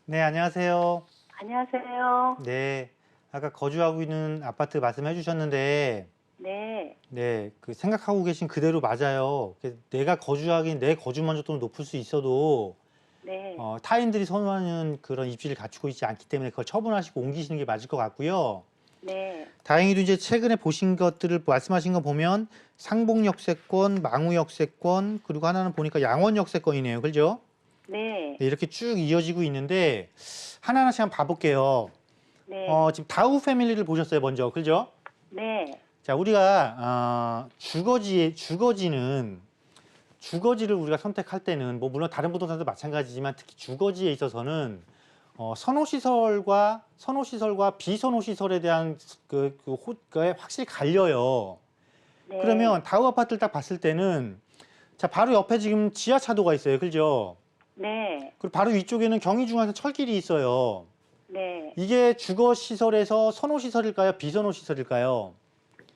네, 안녕하세요. 안녕하세요. 네, 아까 거주하고 있는 아파트 말씀해 주셨는데 네, 그 생각하고 계신 그대로 맞아요. 내가 거주하긴 내 거주 만족도는 높을 수 있어도 네, 타인들이 선호하는 그런 입지를 갖추고 있지 않기 때문에 그걸 처분하시고 옮기시는 게 맞을 것 같고요. 네, 다행히도 이제 최근에 보신 것들을 말씀하신 거 보면 상봉역세권, 망우역세권, 그리고 하나는 보니까 양원역세권이네요. 그죠? 네, 네, 이렇게 쭉 이어지고 있는데 하나하나씩 한번 봐볼게요. 네, 지금 다우 패밀리를 보셨어요, 먼저. 그죠? 네, 자, 우리가 주거지를 우리가 선택할 때는 뭐 물론 다른 부동산도 마찬가지지만 특히 주거지에 있어서는 선호시설과 비선호시설에 대한 그게 확실히 갈려요. 네. 그러면 다우 아파트를 딱 봤을 때는 자, 바로 옆에 지금 지하차도가 있어요. 그죠? 네, 그리고 바로 위쪽에는 경의중앙선 철길이 있어요. 네. 이게 주거시설에서 선호시설일까요? 비선호시설일까요?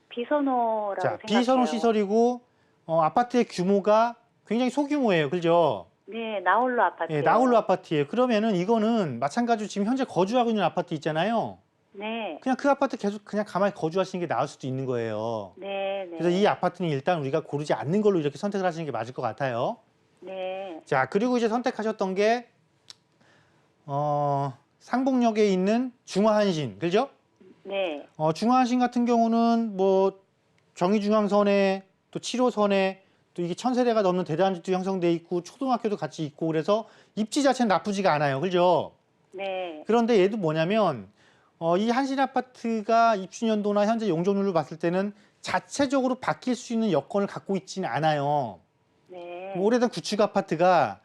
비선호라고 자, 생각해요. 비선호시설이고 아파트의 규모가 굉장히 소규모예요. 그죠? 네, 나홀로 아파트. 예, 나홀로 아파트예요. 그러면은 이거는 마찬가지로 지금 현재 거주하고 있는 아파트 있잖아요. 네, 그냥 그 아파트 계속 그냥 가만히 거주하시는 게 나을 수도 있는 거예요. 네, 네. 그래서 이 아파트는 일단 우리가 고르지 않는 걸로 이렇게 선택을 하시는 게 맞을 것 같아요. 네, 자, 그리고 이제 선택하셨던 게 상봉역에 있는 중화한신, 그죠? 네. 중화한신 같은 경우는 뭐 경의중앙선에 또 7호선에 또 이게 1000세대가 넘는 대단지도 형성돼 있고 초등학교도 같이 있고 그래서 입지 자체는 나쁘지가 않아요, 그죠? 네. 그런데 얘도 뭐냐면 이 한신 아파트가 입주 연도나 현재 용적률로 봤을 때는 자체적으로 바뀔 수 있는 여건을 갖고 있지는 않아요. 네. 오래된 구축 아파트가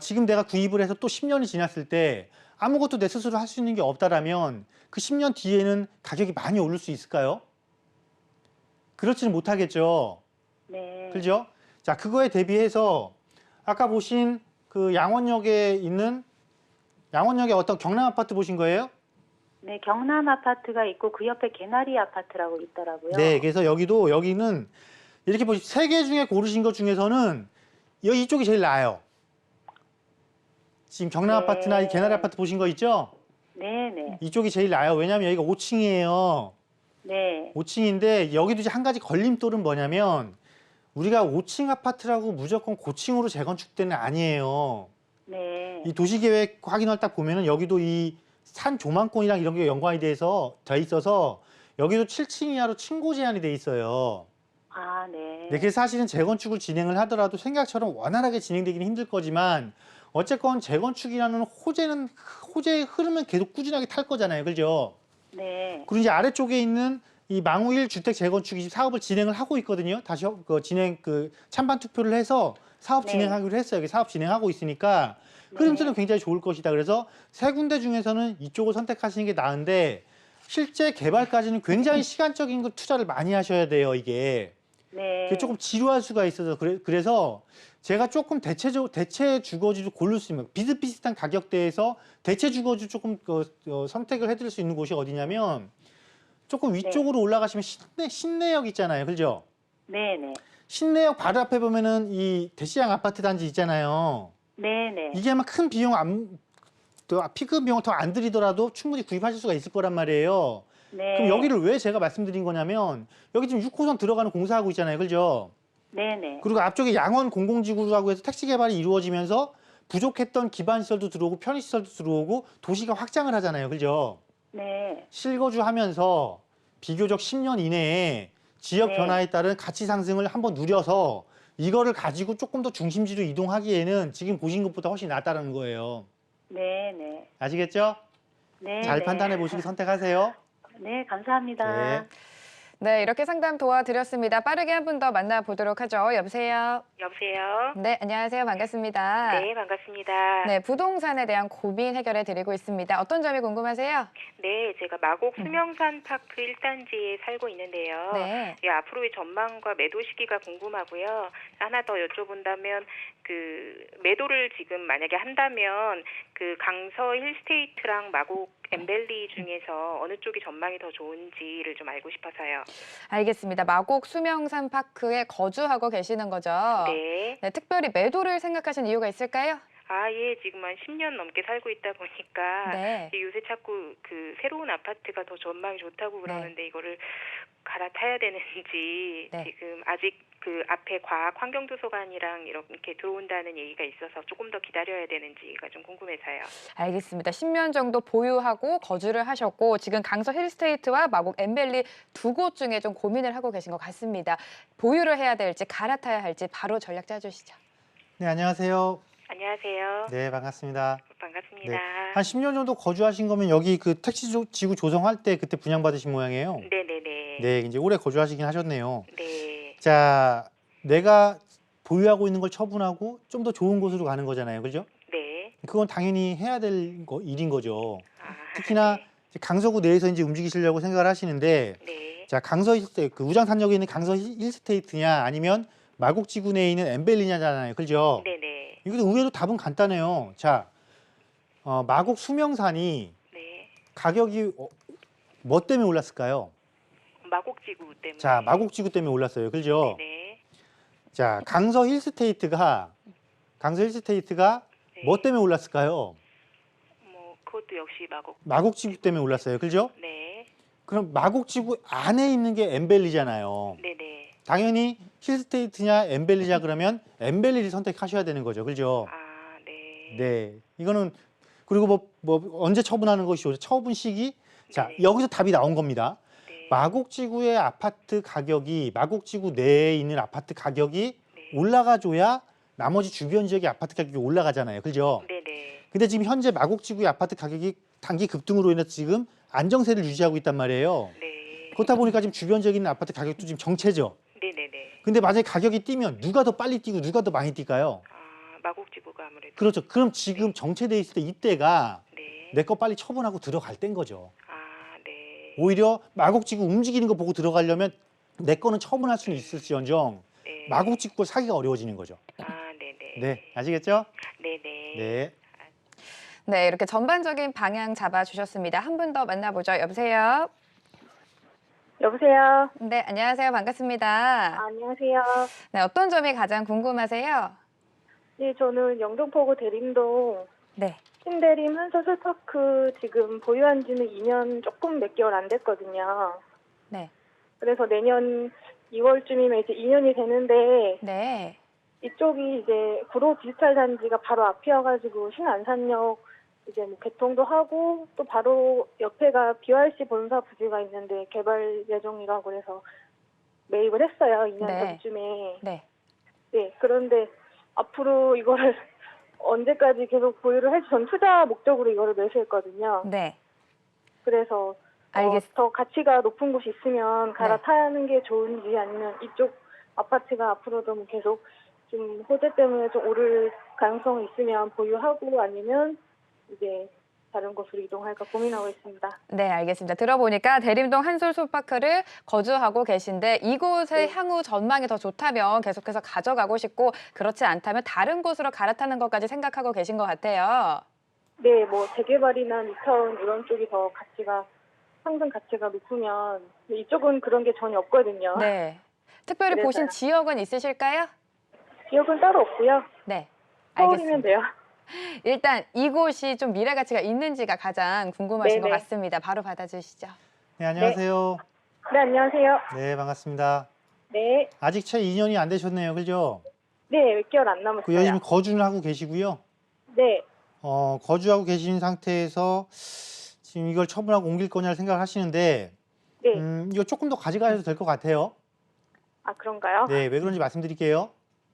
지금 내가 구입을 해서 또 10년이 지났을 때 아무것도 내 스스로 할 수 있는 게 없다라면 그 10년 뒤에는 가격이 많이 오를 수 있을까요? 그렇지는 못하겠죠. 네. 그죠? 자, 그거에 대비해서 아까 보신 그 양원역에 어떤 경남 아파트 보신 거예요? 네, 경남 아파트가 있고 그 옆에 개나리 아파트라고 있더라고요. 네, 그래서 여기는 이렇게 보시 3개 중에 고르신 것 중에서는 이쪽이 제일 나아요. 지금 경남 네. 아파트나 이 개나리 아파트 보신 거 있죠? 네, 네. 이쪽이 제일 나아요. 왜냐하면 여기가 5층이에요. 네. 5층인데 여기도 이제 한 가지 걸림돌은 뭐냐면 우리가 5층 아파트라고 무조건 고층으로 재건축 때는 아니에요. 네. 이 도시계획 확인을 딱 보면은 여기도 이 산 조망권이랑 이런 게 연관이 돼 있어서 여기도 7층 이하로 층고 제한이 돼 있어요. 아, 네. 네, 그래서 사실은 재건축을 진행을 하더라도 생각처럼 원활하게 진행되기는 힘들 거지만 어쨌건 재건축이라는 호재의 흐름은 계속 꾸준하게 탈 거잖아요. 그죠? 네. 그리고 이제 아래쪽에 있는 이 망우 1주택 재건축이 사업을 진행을 하고 있거든요. 다시 찬반 투표를 해서 사업 네. 진행하기로 했어요. 사업 진행하고 있으니까 흐름새는 굉장히 좋을 것이다. 그래서 3군데 중에서는 이쪽을 선택하시는 게 나은데 실제 개발까지는 굉장히 시간적인 투자를 많이 하셔야 돼요. 이게 네. 조금 지루할 수가 있어서 그래서 제가 조금 대체 주거지를 고를 수 있는 비슷비슷한 가격대에서 대체 주거지 조금 선택을 해드릴 수 있는 곳이 어디냐면 조금 위쪽으로 올라가시면 신내역 있잖아요, 그죠? 네, 네. 신내역 바로 앞에 보면은 이 대시양 아파트 단지 있잖아요. 네, 네. 이게 아마 큰 비용 피크 비용을 더 안 들이더라도 충분히 구입하실 수가 있을 거란 말이에요. 네. 그럼 여기를 왜 제가 말씀드린 거냐면 여기 지금 6호선 들어가는 공사하고 있잖아요, 그죠? 네, 네. 그리고 앞쪽에 양원 공공지구라고 해서 택지 개발이 이루어지면서 부족했던 기반시설도 들어오고 편의시설도 들어오고 도시가 확장을 하잖아요, 그죠? 네. 실거주하면서 비교적 10년 이내에 지역 네. 변화에 따른 가치 상승을 한번 누려서 이거를 가지고 조금 더 중심지로 이동하기에는 지금 보신 것보다 훨씬 낫다는 거예요. 네, 네. 아시겠죠? 네. 잘 네. 판단해 보시고 선택하세요. 네, 감사합니다. 네. 네, 이렇게 상담 도와드렸습니다. 빠르게 한 분 더 만나보도록 하죠. 여보세요? 여보세요? 네, 안녕하세요. 반갑습니다. 네, 반갑습니다. 네, 부동산에 대한 고민 해결해 드리고 있습니다. 어떤 점이 궁금하세요? 네, 제가 마곡 수명산 파크 1단지에 살고 있는데요. 네. 예, 앞으로의 전망과 매도 시기가 궁금하고요. 하나 더 여쭤본다면 매도를 지금 만약에 한다면 강서 힐스테이트랑 마곡 엠벨리 중에서 어느 쪽이 전망이 더 좋은지를 좀 알고 싶어서요. 알겠습니다. 마곡 수명산 파크에 거주하고 계시는 거죠? 네. 네, 특별히 매도를 생각하신 이유가 있을까요? 예, 지금 한 10년 넘게 살고 있다 보니까 네. 요새 자꾸 새로운 아파트가 더 전망이 좋다고 그러는데 이거를 갈아타야 되는지 네. 지금 아직 앞에 과학환경도서관이랑 이렇게 들어온다는 얘기가 있어서 조금 더 기다려야 되는지가 좀 궁금해서요. 알겠습니다. 10년 정도 보유하고 거주를 하셨고 지금 강서 힐스테이트와 마곡 엠벨리 두 곳 중에 좀 고민을 하고 계신 것 같습니다. 보유를 해야 될지 갈아타야 할지 바로 전략 짜주시죠. 네, 안녕하세요. 안녕하세요. 네, 반갑습니다. 반갑습니다. 네, 한 10년 정도 거주하신 거면 여기 택시 지구 조성할 때 그때 분양받으신 모양이에요. 네네네. 네, 이제 오래 거주하시긴 하셨네요. 네. 자, 내가 보유하고 있는 걸 처분하고 좀 더 좋은 곳으로 가는 거잖아요, 그죠? 네. 그건 당연히 해야 될 일인 거죠. 아, 특히나 이제 강서구 내에서 이제 움직이시려고 생각을 하시는데, 네. 자, 우장산역에 있는 강서 힐스테이트냐 아니면 마곡지구 내에 있는 엠벨리냐잖아요, 그죠? 네네. 이것도 의외로 답은 간단해요. 자, 마곡 수명산이 네. 가격이 뭐 때문에 올랐을까요? 마곡지구 때문에. 자, 마곡지구 때문에 올랐어요, 그죠? 네. 자, 강서 힐스테이트가 네. 뭐 때문에 올랐을까요? 그것도 역시 마곡지구 때문에 올랐어요, 그죠? 네. 그럼 마곡지구 안에 있는 게 엠벨리잖아요. 네네. 당연히 힐스테이트냐 엠벨리냐 그러면 엠벨리를 선택하셔야 되는 거죠, 그죠? 네. 네, 이거는 그리고 뭐 언제 처분하는 것이 좋죠? 처분 시기? 자, 네. 여기서 답이 나온 겁니다. 네. 마곡지구의 아파트 가격이 마곡지구 내에 있는 아파트 가격이 네. 올라가줘야 나머지 주변 지역의 아파트 가격이 올라가잖아요. 그죠? 네네. 근데 지금 현재 마곡지구의 아파트 가격이 단기 급등으로 인해서 지금 안정세를 유지하고 있단 말이에요. 네. 그렇다 보니까 지금 주변 지역에 있는 아파트 가격도 지금 정체죠. 네네네. 근데 만약에 가격이 뛰면 누가 더 빨리 뛰고 누가 더 많이 뛸까요? 아, 마곡지구가 아무래도. 그렇죠. 그럼 지금 정체돼 있을 때 이때가 네. 내 거 빨리 처분하고 들어갈 때인 거죠. 아, 네. 오히려 마곡지구 움직이는 거 보고 들어가려면 내 거는 처분할 수는 있을지언정 네. 마곡지구를 사기가 어려워지는 거죠. 아, 네네. 네, 아시겠죠? 네네. 네. 네, 이렇게 전반적인 방향 잡아주셨습니다. 한 분 더 만나보죠. 여보세요? 여보세요. 네, 안녕하세요. 반갑습니다. 안녕하세요. 네, 어떤 점이 가장 궁금하세요? 네, 저는 영등포구 대림동 네. 신대림 한서술파크 지금 보유한 지는 2년 조금 몇 개월 안 됐거든요. 네. 그래서 내년 2월쯤이면 이제 2년이 되는데 네. 이쪽이 이제 구로 디지털 단지가 바로 앞이어가지고 신안산역 이제 뭐 개통도 하고 또 바로 옆에가 BRC 본사 부지가 있는데 개발 예정이라고 그래서 매입을 했어요. 2년 네. 전쯤에. 네. 네, 그런데 앞으로 이거를 언제까지 계속 보유를 할지 전 투자 목적으로 이거를 매수했거든요. 네. 그래서 알겠습니다. 더 가치가 높은 곳이 있으면 갈아타는 게 좋은지 아니면 이쪽 아파트가 앞으로도 뭐 계속 좀 호재 때문에 좀 오를 가능성이 있으면 보유하고 아니면 이제 다른 곳으로 이동할까 고민하고 있습니다. 네, 알겠습니다. 들어보니까 대림동 한솔소파크를 거주하고 계신데 이곳의 네. 향후 전망이 더 좋다면 계속해서 가져가고 싶고 그렇지 않다면 다른 곳으로 갈아타는 것까지 생각하고 계신 것 같아요. 네, 뭐 재개발이나 뉴타운 이런 쪽이 더 가치가 상승 가치가 높으면 이쪽은 그런 게 전혀 없거든요. 네. 특별히 그래서요. 보신 지역은 있으실까요? 지역은 따로 없고요. 네. 서울이면 알겠습니다. 돼요. 일단 이곳이 좀 미래 가치가 있는지가 가장 궁금하신 것 네네. 같습니다. 바로 받아주시죠. 네, 안녕하세요. 네, 안녕하세요. 네, 반갑습니다. 네, 아직 채 2년이 안 되셨네요. 그죠? 네, 몇 개월 안 그 남았어요. 요즘 거주를 하고 계시고요. 네, 거주하고 계신 상태에서 지금 이걸 처분하고 옮길 거냐를 생각을 하시는데 네. 이거 조금 더 가져가셔도 될 것 같아요. 아, 그런가요? 네, 왜 그런지 말씀드릴게요.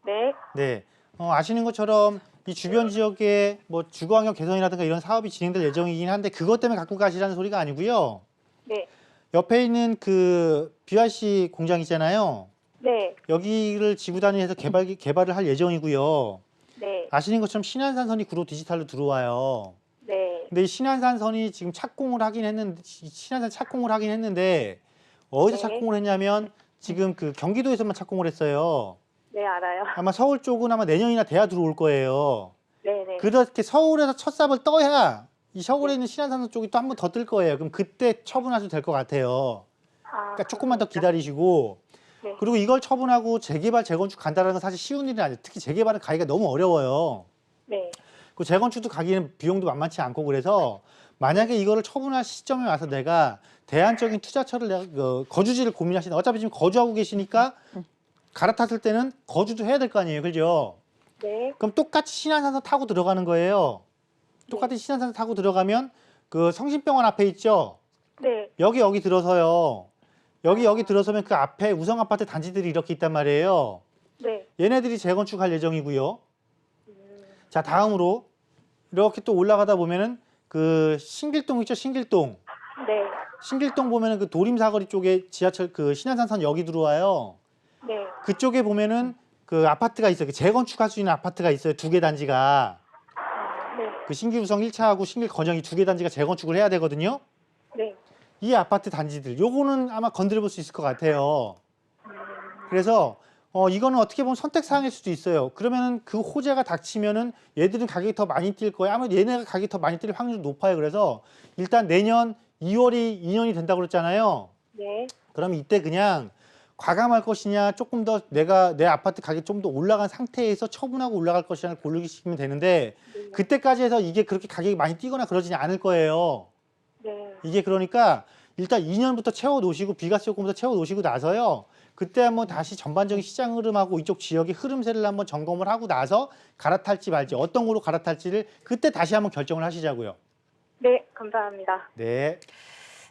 네, 네, 아시는 것처럼 이 주변 지역에 뭐 주거환경 개선이라든가 이런 사업이 진행될 예정이긴 한데 그것 때문에 갖고 가시라는 소리가 아니고요. 네, 옆에 있는 그 BRC 공장 있잖아요. 네, 여기를 지구 단위에서 개발을 할 예정이고요. 네, 아시는 것처럼 신안산선이 구로 디지털로 들어와요. 네, 근데 이 신안산선이 지금 착공을 하긴 했는데 어디서 네. 착공을 했냐면 지금 그 경기도에서만 착공을 했어요. 네, 알아요. 아마 서울 쪽은 아마 내년이나 돼야 들어올 거예요. 네, 네. 그렇게 서울에서 첫 삽을 떠야 이 서울에 있는 신안산선 쪽이 또 한 번 더 뜰 거예요. 그럼 그때 처분하셔도 될 것 같아요. 아, 그러니까 조금만 더 그렇습니까? 기다리시고 네. 그리고 이걸 처분하고 재개발, 재건축 간다는 건 사실 쉬운 일이 아니에요. 특히 재개발은 가기가 너무 어려워요. 네, 그 재건축도 가기에는 비용도 만만치 않고 그래서 만약에 이거를 처분할 시점에 와서 내가 대안적인 투자처를 내가 거주지를 고민하시는 어차피 지금 거주하고 계시니까 갈아탔을 때는 거주도 해야 될 거 아니에요. 그죠? 네, 그럼 똑같이 신안산선 타고 들어가는 거예요. 똑같이 신안산선 타고 들어가면 그 성심병원 앞에 있죠? 네, 여기 들어서요. 여기 들어서면 그 앞에 우성 아파트 단지들이 이렇게 있단 말이에요. 네. 얘네들이 재건축할 예정이고요. 자, 다음으로 이렇게 또 올라가다 보면은 그 신길동 있죠? 신길동. 네, 신길동 보면은 그 도림사거리 쪽에 지하철 그 신안산선 여기 들어와요. 네, 그쪽에 보면은 그 아파트가 있어요. 그 재건축할 수 있는 아파트가 있어요. 2개 단지가. 네, 그 신길우성 1차하고 신길건영이 2개 단지가 재건축을 해야 되거든요. 네. 이 아파트 단지들 요거는 아마 건드려 볼 수 있을 것 같아요. 그래서 이거는 어떻게 보면 선택 사항일 수도 있어요. 그러면은 그 호재가 닥치면은 얘들은 가격이 더 많이 뛸 거예요. 아마 얘네가 가격이 더 많이 뛸 확률이 높아요. 그래서 일단 내년 2월이 2년이 된다고 그랬잖아요. 네. 그럼 이때 그냥 과감할 것이냐 조금 더 내가 내 아파트 가격이 좀 더 올라간 상태에서 처분하고 올라갈 것이냐를 고르시면 되는데 그때까지 해서 이게 그렇게 가격이 많이 뛰거나 그러지는 않을 거예요. 네. 이게 그러니까 일단 2년부터 채워 놓으시고 비과세 요금부터 채워 놓으시고 나서요. 그때 한번 다시 전반적인 시장 흐름하고 이쪽 지역의 흐름세를 한번 점검을 하고 나서 갈아탈지 말지 어떤 걸로 갈아탈지를 그때 다시 한번 결정을 하시자고요. 네, 감사합니다. 네.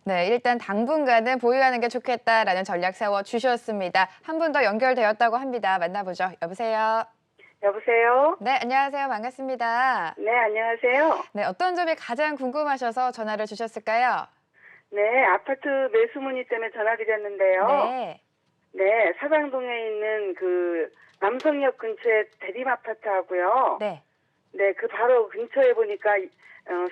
네, 일단 당분간은 보유하는 게 좋겠다라는 전략 세워 주셨습니다. 한 분 더 연결되었다고 합니다. 만나보죠. 여보세요. 여보세요? 네, 안녕하세요. 반갑습니다. 네, 안녕하세요. 네, 어떤 점이 가장 궁금하셔서 전화를 주셨을까요? 네, 아파트 매수 문의 때문에 전화드렸는데요. 네. 네, 사당동에 있는 그 남성역 근처에 대림 아파트하고요. 네. 네, 그 바로 근처에 보니까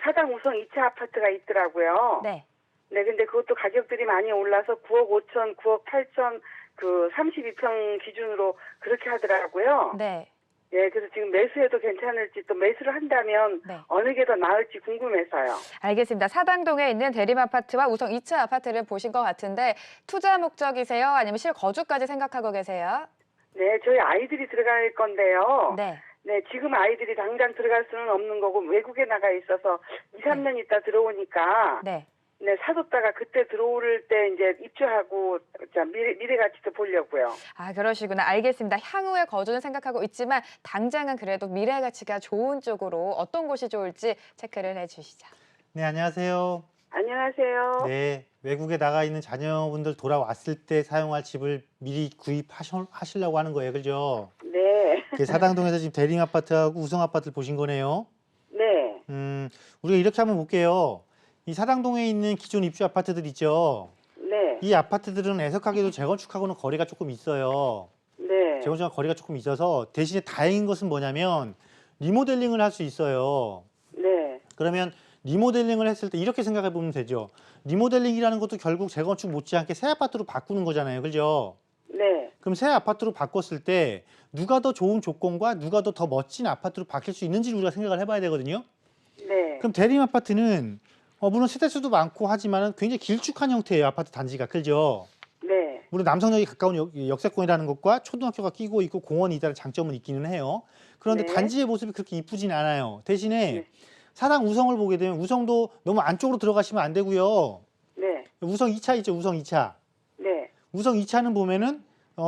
사당 우성 2차 아파트가 있더라고요. 네. 네, 근데 그것도 가격들이 많이 올라서 9억 5천, 9억 8천 그 32평 기준으로 그렇게 하더라고요. 네. 예, 그래서 지금 매수해도 괜찮을지 또 매수를 한다면 네. 어느 게 더 나을지 궁금해서요. 알겠습니다. 사당동에 있는 대림 아파트와 우성 2차 아파트를 보신 것 같은데 투자 목적이세요? 아니면 실거주까지 생각하고 계세요? 네, 저희 아이들이 들어갈 건데요. 네. 네, 지금 아이들이 당장 들어갈 수는 없는 거고 외국에 나가 있어서 2, 3년 있다 들어오니까 네. 네, 사뒀다가 그때 들어올 때 이제 입주하고 미래 가치도 보려고요. 아, 그러시구나. 알겠습니다. 향후에 거주는 생각하고 있지만 당장은 그래도 미래 가치가 좋은 쪽으로 어떤 곳이 좋을지 체크를 해주시죠. 네, 안녕하세요. 안녕하세요. 네, 외국에 나가 있는 자녀분들 돌아왔을 때 사용할 집을 미리 구입하시려고 하는 거예요. 그죠? 네. 사당동에서 지금 대림 아파트하고 우성 아파트를 보신 거네요. 네. 우리가 이렇게 한번 볼게요. 이 사당동에 있는 기존 입주 아파트들 있죠. 네. 이 아파트들은 애석하게도 재건축하고는 거리가 조금 있어요. 네. 재건축하고 거리가 조금 있어서 대신에 다행인 것은 뭐냐면 리모델링을 할 수 있어요. 네. 그러면 리모델링을 했을 때 이렇게 생각해 보면 되죠. 리모델링이라는 것도 결국 재건축 못지않게 새 아파트로 바꾸는 거잖아요. 그죠? 네. 그럼 새 아파트로 바꿨을 때 누가 더 좋은 조건과 누가 더 멋진 아파트로 바뀔 수 있는지 우리가 생각을 해봐야 되거든요. 네. 그럼 대림 아파트는 물론 세대수도 많고 하지만 굉장히 길쭉한 형태예요. 아파트 단지가. 그죠? 네. 물론 남성역이 가까운 역세권이라는 것과 초등학교가 끼고 있고 공원이 있다는 장점은 있기는 해요. 그런데 네. 단지의 모습이 그렇게 이쁘진 않아요. 대신에 네. 사당 우성을 보게 되면 우성도 너무 안쪽으로 들어가시면 안 되고요. 네. 우성 2차 있죠. 우성 2차. 네. 우성 2차는 보면은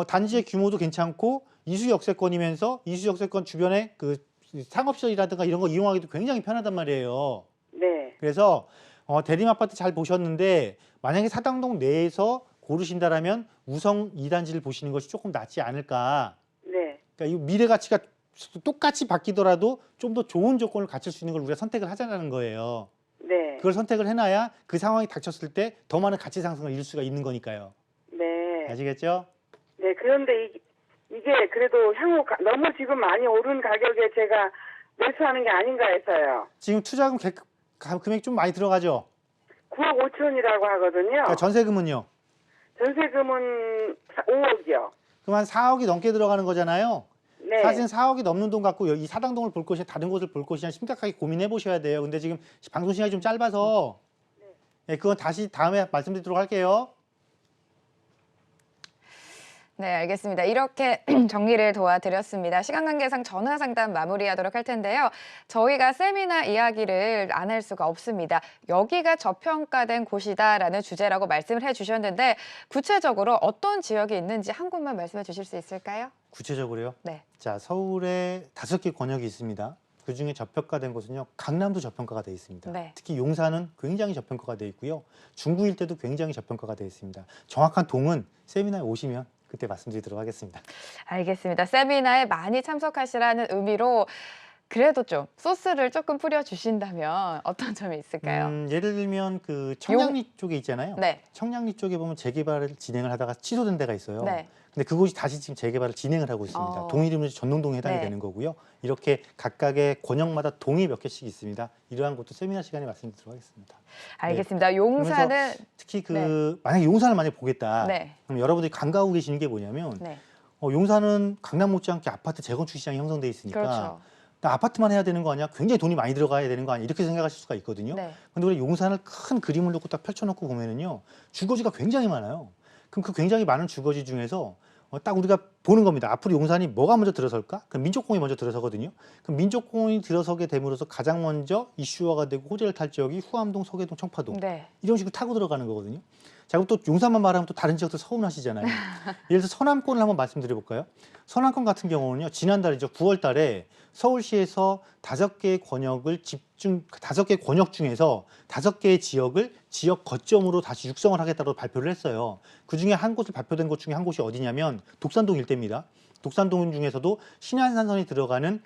단지의 규모도 괜찮고 이수 역세권이면서 이수 역세권 주변에 그 상업시설이라든가 이런 거 이용하기도 굉장히 편하단 말이에요. 네. 그래서 대림 아파트 잘 보셨는데 만약에 사당동 내에서 고르신다라면 우성 2단지를 보시는 것이 조금 낫지 않을까. 네. 그러니까 이 미래 가치가 똑같이 바뀌더라도 좀 더 좋은 조건을 갖출 수 있는 걸 우리가 선택을 하자는 거예요. 네. 그걸 선택을 해놔야 그 상황이 닥쳤을 때 더 많은 가치 상승을 이룰 수가 있는 거니까요. 네. 아시겠죠? 네. 그런데 이게 그래도 향후 너무 지금 많이 오른 가격에 제가 매수하는 게 아닌가 해서요. 지금 투자금 금액이 좀 많이 들어가죠? 9억 5천이라고 하거든요. 그러니까 전세금은요? 전세금은 5억이요. 그럼 한 4억이 넘게 들어가는 거잖아요. 네. 사실 4억이 넘는 돈 갖고 이 사당동을 볼 것이냐 다른 곳을 볼 것이냐 심각하게 고민해 보셔야 돼요. 근데 지금 방송 시간이 좀 짧아서 네, 그건 다시 다음에 말씀드리도록 할게요. 네, 알겠습니다. 이렇게 정리를 도와드렸습니다. 시간 관계상 전화 상담 마무리하도록 할 텐데요. 저희가 세미나 이야기를 안 할 수가 없습니다. 여기가 저평가된 곳이다라는 주제라고 말씀을 해주셨는데 구체적으로 어떤 지역이 있는지 한 곳만 말씀해 주실 수 있을까요? 구체적으로요? 네. 자, 서울에 5개 권역이 있습니다. 그중에 저평가된 곳은요. 강남도 저평가가 되어 있습니다. 네. 특히 용산은 굉장히 저평가가 되어 있고요. 중구 일대도 굉장히 저평가가 되어 있습니다. 정확한 동은 세미나에 오시면 그때 말씀드리도록 하겠습니다. 알겠습니다. 세미나에 많이 참석하시라는 의미로 그래도 좀 소스를 조금 뿌려주신다면 어떤 점이 있을까요? 예를 들면 그 청량리 쪽에 있잖아요. 네. 청량리 쪽에 보면 재개발을 진행을 하다가 취소된 데가 있어요. 네. 근데 그곳이 다시 지금 재개발을 진행을 하고 있습니다. 동 이름은 전농동에 해당이 네. 되는 거고요. 이렇게 각각의 권역마다 동이 몇 개씩 있습니다. 이러한 것도 세미나 시간에 말씀드리도록 하겠습니다. 알겠습니다. 용산은 특히 네. 만약에 용산을 만약에 보겠다. 네. 그럼 여러분들이 간과하고 계시는 게 뭐냐면 네. 용산은 강남 못지않게 아파트 재건축 시장이 형성돼 있으니까 그렇죠. 나 아파트만 해야 되는 거 아니야? 굉장히 돈이 많이 들어가야 되는 거 아니야? 이렇게 생각하실 수가 있거든요. 네. 근데 우리 용산을 큰 그림을 놓고 딱 펼쳐놓고 보면은요, 주거지가 굉장히 많아요. 그럼 그 굉장히 많은 주거지 중에서 딱 우리가 보는 겁니다. 앞으로 용산이 뭐가 먼저 들어설까? 그럼 민족공이 먼저 들어서거든요. 그럼 민족공이 들어서게 됨으로써 가장 먼저 이슈화가 되고 호재를 탈 지역이 후암동, 서계동, 청파동 네. 이런 식으로 타고 들어가는 거거든요. 자, 그럼 또 용산만 말하면 또 다른 지역도 서운하시잖아요. 예를 들어서 서남권을 한번 말씀드려볼까요? 서남권 같은 경우는요, 지난달이죠, 9월 달에 서울시에서 5개의 권역 중에서 5개의 지역을 지역 거점으로 다시 육성을 하겠다고 발표를 했어요. 그 중에 한 곳을 발표된 곳 중에 한 곳이 어디냐면 독산동 일대입니다. 독산동 중에서도 신안산선이 들어가는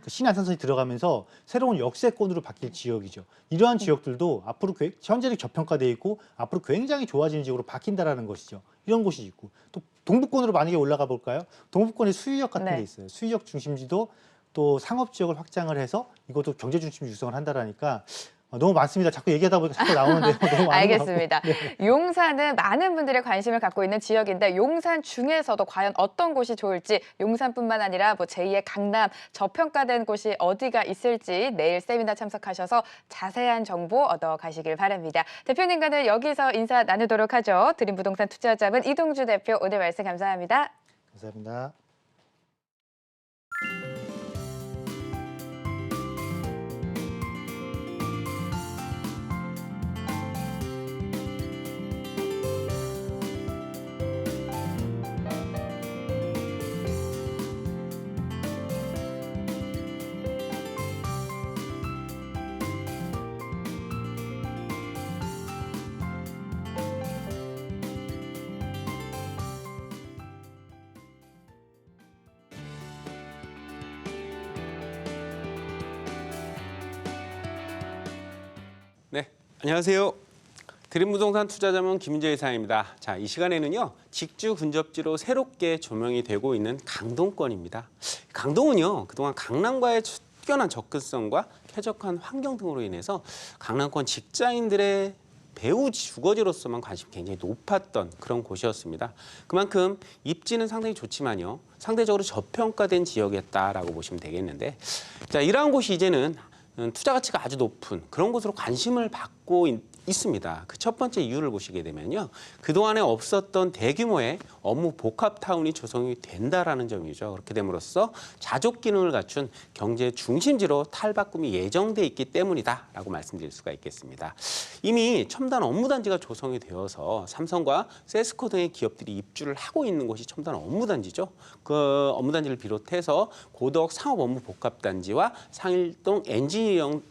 신안산선이 들어가면서 새로운 역세권으로 바뀔 지역이죠. 이러한 지역들도 앞으로 현재는 저평가되어 있고 앞으로 굉장히 좋아지는 지역으로 바뀐다라는 것이죠. 이런 곳이 있고 또 동부권으로 만약에 올라가 볼까요? 동부권에 수유역 같은 게 있어요. 수유역 중심지도 또 상업 지역을 확장을 해서 이것도 경제 중심 육성을 한다라니까 너무 많습니다. 자꾸 얘기하다 보니까 자꾸 나오는데요. 너무 많은 알겠습니다. 것 같고. 네. 용산은 많은 분들의 관심을 갖고 있는 지역인데 용산 중에서도 과연 어떤 곳이 좋을지 용산뿐만 아니라 뭐 제2의 강남 저평가된 곳이 어디가 있을지 내일 세미나 참석하셔서 자세한 정보 얻어 가시길 바랍니다. 대표님과는 여기서 인사 나누도록 하죠. 드림부동산 투자자문 이동주 대표 오늘 말씀 감사합니다. 감사합니다. 네, 안녕하세요. 드림부동산 투자자문 김인재 이사입니다. 자, 이 시간에는요, 직주 근접지로 새롭게 조명이 되고 있는 강동권입니다. 강동은요, 그동안 강남과의 뛰어난 접근성과 쾌적한 환경 등으로 인해서 강남권 직장인들의 배우 주거지로서만 관심이 굉장히 높았던 그런 곳이었습니다. 그만큼 입지는 상당히 좋지만요, 상대적으로 저평가된 지역이었다라고 보시면 되겠는데, 자, 이러한 곳이 이제는 투자 가치가 아주 높은 그런 곳으로 관심을 받고 있습니다. 그 첫 번째 이유를 보시게 되면요, 그동안에 없었던 대규모의 업무 복합타운이 조성이 된다라는 점이죠. 그렇게 됨으로써 자족 기능을 갖춘 경제 중심지로 탈바꿈이 예정돼 있기 때문이다라고 말씀드릴 수가 있겠습니다. 이미 첨단 업무단지가 조성이 되어서 삼성과 세스코 등의 기업들이 입주를 하고 있는 곳이 첨단 업무단지죠. 그 업무단지를 비롯해서 고덕 상업 업무 복합단지와 상일동 엔지니어링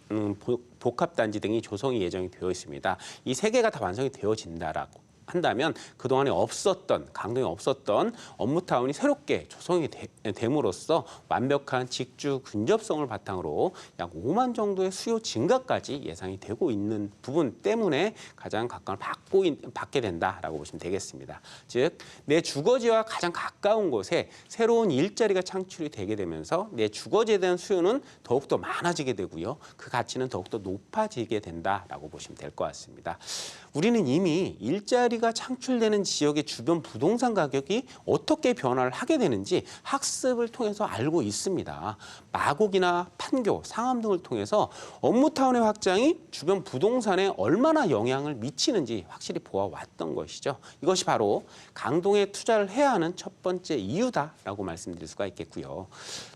복합단지 등이 조성이 예정이 되어 있습니다. 이 세 개가 다 완성이 되어진다라고 한다면 그동안에 없었던, 강동에 없었던 업무타운이 새롭게 조성이 됨으로써 완벽한 직주 근접성을 바탕으로 약 5만 정도의 수요 증가까지 예상이 되고 있는 부분 때문에 가장 각광을 받게 된다라고 보시면 되겠습니다. 즉, 내 주거지와 가장 가까운 곳에 새로운 일자리가 창출이 되게 되면서 내 주거지에 대한 수요는 더욱더 많아지게 되고요. 그 가치는 더욱더 높아지게 된다라고 보시면 될 것 같습니다. 우리는 이미 일자리가 창출되는 지역의 주변 부동산 가격이 어떻게 변화를 하게 되는지 학습을 통해서 알고 있습니다. 마곡이나 판교, 상암 등을 통해서 업무타운의 확장이 주변 부동산에 얼마나 영향을 미치는지 확실히 보아왔던 것이죠. 이것이 바로 강동에 투자를 해야 하는 첫 번째 이유다라고 말씀드릴 수가 있겠고요.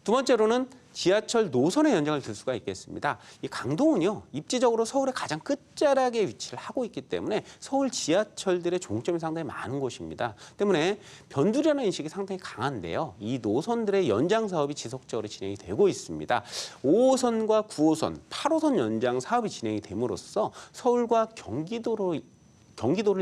두 번째로는 지하철 노선의 연장을 들 수가 있겠습니다. 이 강동은요, 입지적으로 서울의 가장 끝자락에 위치를 하고 있기 때문에 서울 지하철들의 종점이 상당히 많은 곳입니다. 때문에 변두리라는 인식이 상당히 강한데요. 이 노선들의 연장 사업이 지속적으로 진행이 되고 있습니다. 5호선과 9호선, 8호선 연장 사업이 진행이 됨으로써 서울과 경기도를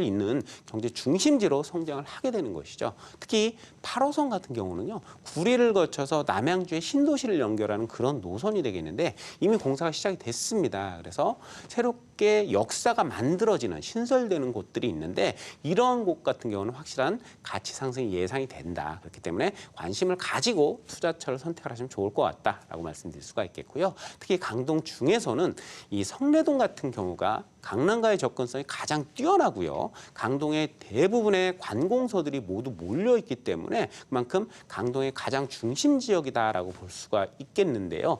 잇는 경제 중심지로 성장을 하게 되는 것이죠. 특히 8호선 같은 경우는요, 구리를 거쳐서 남양주의 신도시를 연결하는 그런 노선이 되겠는데 이미 공사가 시작이 됐습니다. 그래서 새롭게 역사가 만들어지는, 신설되는 곳들이 있는데 이러한 곳 같은 경우는 확실한 가치 상승이 예상이 된다. 그렇기 때문에 관심을 가지고 투자처를 선택을 하시면 좋을 것 같다라고 말씀드릴 수가 있겠고요. 특히 강동 중에서는 이 성내동 같은 경우가 강남과의 접근성이 가장 뛰어나고요. 강동의 대부분의 관공서들이 모두 몰려 있기 때문에 그만큼 강동의 가장 중심 지역이다라고 볼 수가 있겠는데요.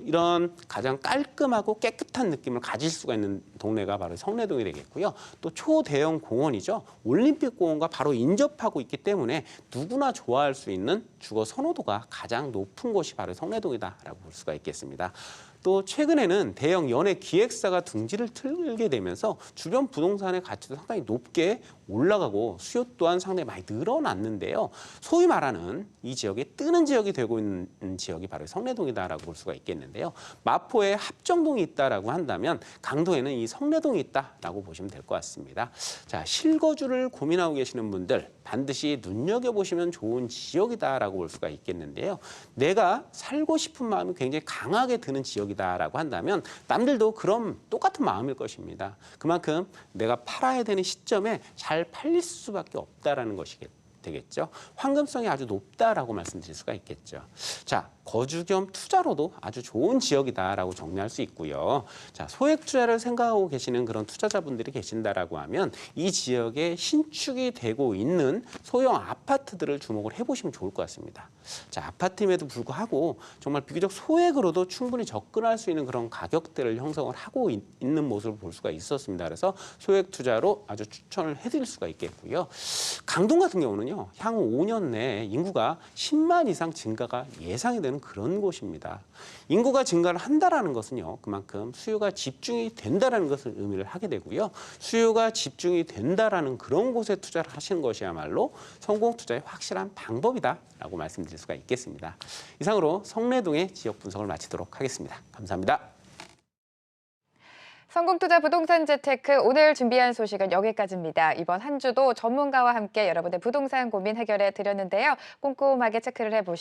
이런 가장 깔끔하고 깨끗한 느낌을 가질 수가 있는 동네가 바로 성내동이 되겠고요. 또 초대형 공원이죠. 올림픽공원과 바로 인접하고 있기 때문에 누구나 좋아할 수 있는 주거 선호도가 가장 높은 곳이 바로 성내동이다라고 볼 수가 있겠습니다. 또 최근에는 대형 연예 기획사가 둥지를 틀게 되면서 주변 부동산의 가치도 상당히 높게 올라가고 수요 또한 상당히 많이 늘어났는데요. 소위 말하는 이 지역에 뜨는 지역이 되고 있는 지역이 바로 성내동이다라고 볼 수가 있겠는데요. 마포에 합정동이 있다라고 한다면 강동에는 이 성내동이 있다라고 보시면 될 것 같습니다. 자, 실거주를 고민하고 계시는 분들 반드시 눈여겨보시면 좋은 지역이다라고 볼 수가 있겠는데요. 내가 살고 싶은 마음이 굉장히 강하게 드는 지역이다라고 한다면 남들도 그럼 똑같은 마음일 것입니다. 그만큼 내가 팔아야 되는 시점에 잘 팔릴 수밖에 없다라는 것이 되겠죠. 황금성이 아주 높다라고 말씀드릴 수가 있겠죠. 자, 거주 겸 투자로도 아주 좋은 지역이다라고 정리할 수 있고요. 자, 소액 투자를 생각하고 계시는 그런 투자자분들이 계신다라고 하면 이 지역에 신축이 되고 있는 소형 아파트들을 주목을 해보시면 좋을 것 같습니다. 자, 아파트임에도 불구하고 정말 비교적 소액으로도 충분히 접근할 수 있는 그런 가격대를 형성을 하고 있는 모습을 볼 수가 있었습니다. 그래서 소액 투자로 아주 추천을 해드릴 수가 있겠고요. 강동 같은 경우는요, 향후 5년 내에 인구가 10만 이상 증가가 예상이 되는 그런 곳입니다. 인구가 증가를 한다라는 것은요, 그만큼 수요가 집중이 된다라는 것을 의미를 하게 되고요. 수요가 집중이 된다라는 그런 곳에 투자를 하시는 것이야말로 성공 투자의 확실한 방법이다라고 말씀드릴 수가 있겠습니다. 이상으로 성내동의 지역 분석을 마치도록 하겠습니다. 감사합니다. 성공투자 부동산 재테크 오늘 준비한 소식은 여기까지입니다. 이번 한 주도 전문가와 함께 여러분의 부동산 고민 해결해 드렸는데요. 꼼꼼하게 체크를 해보시고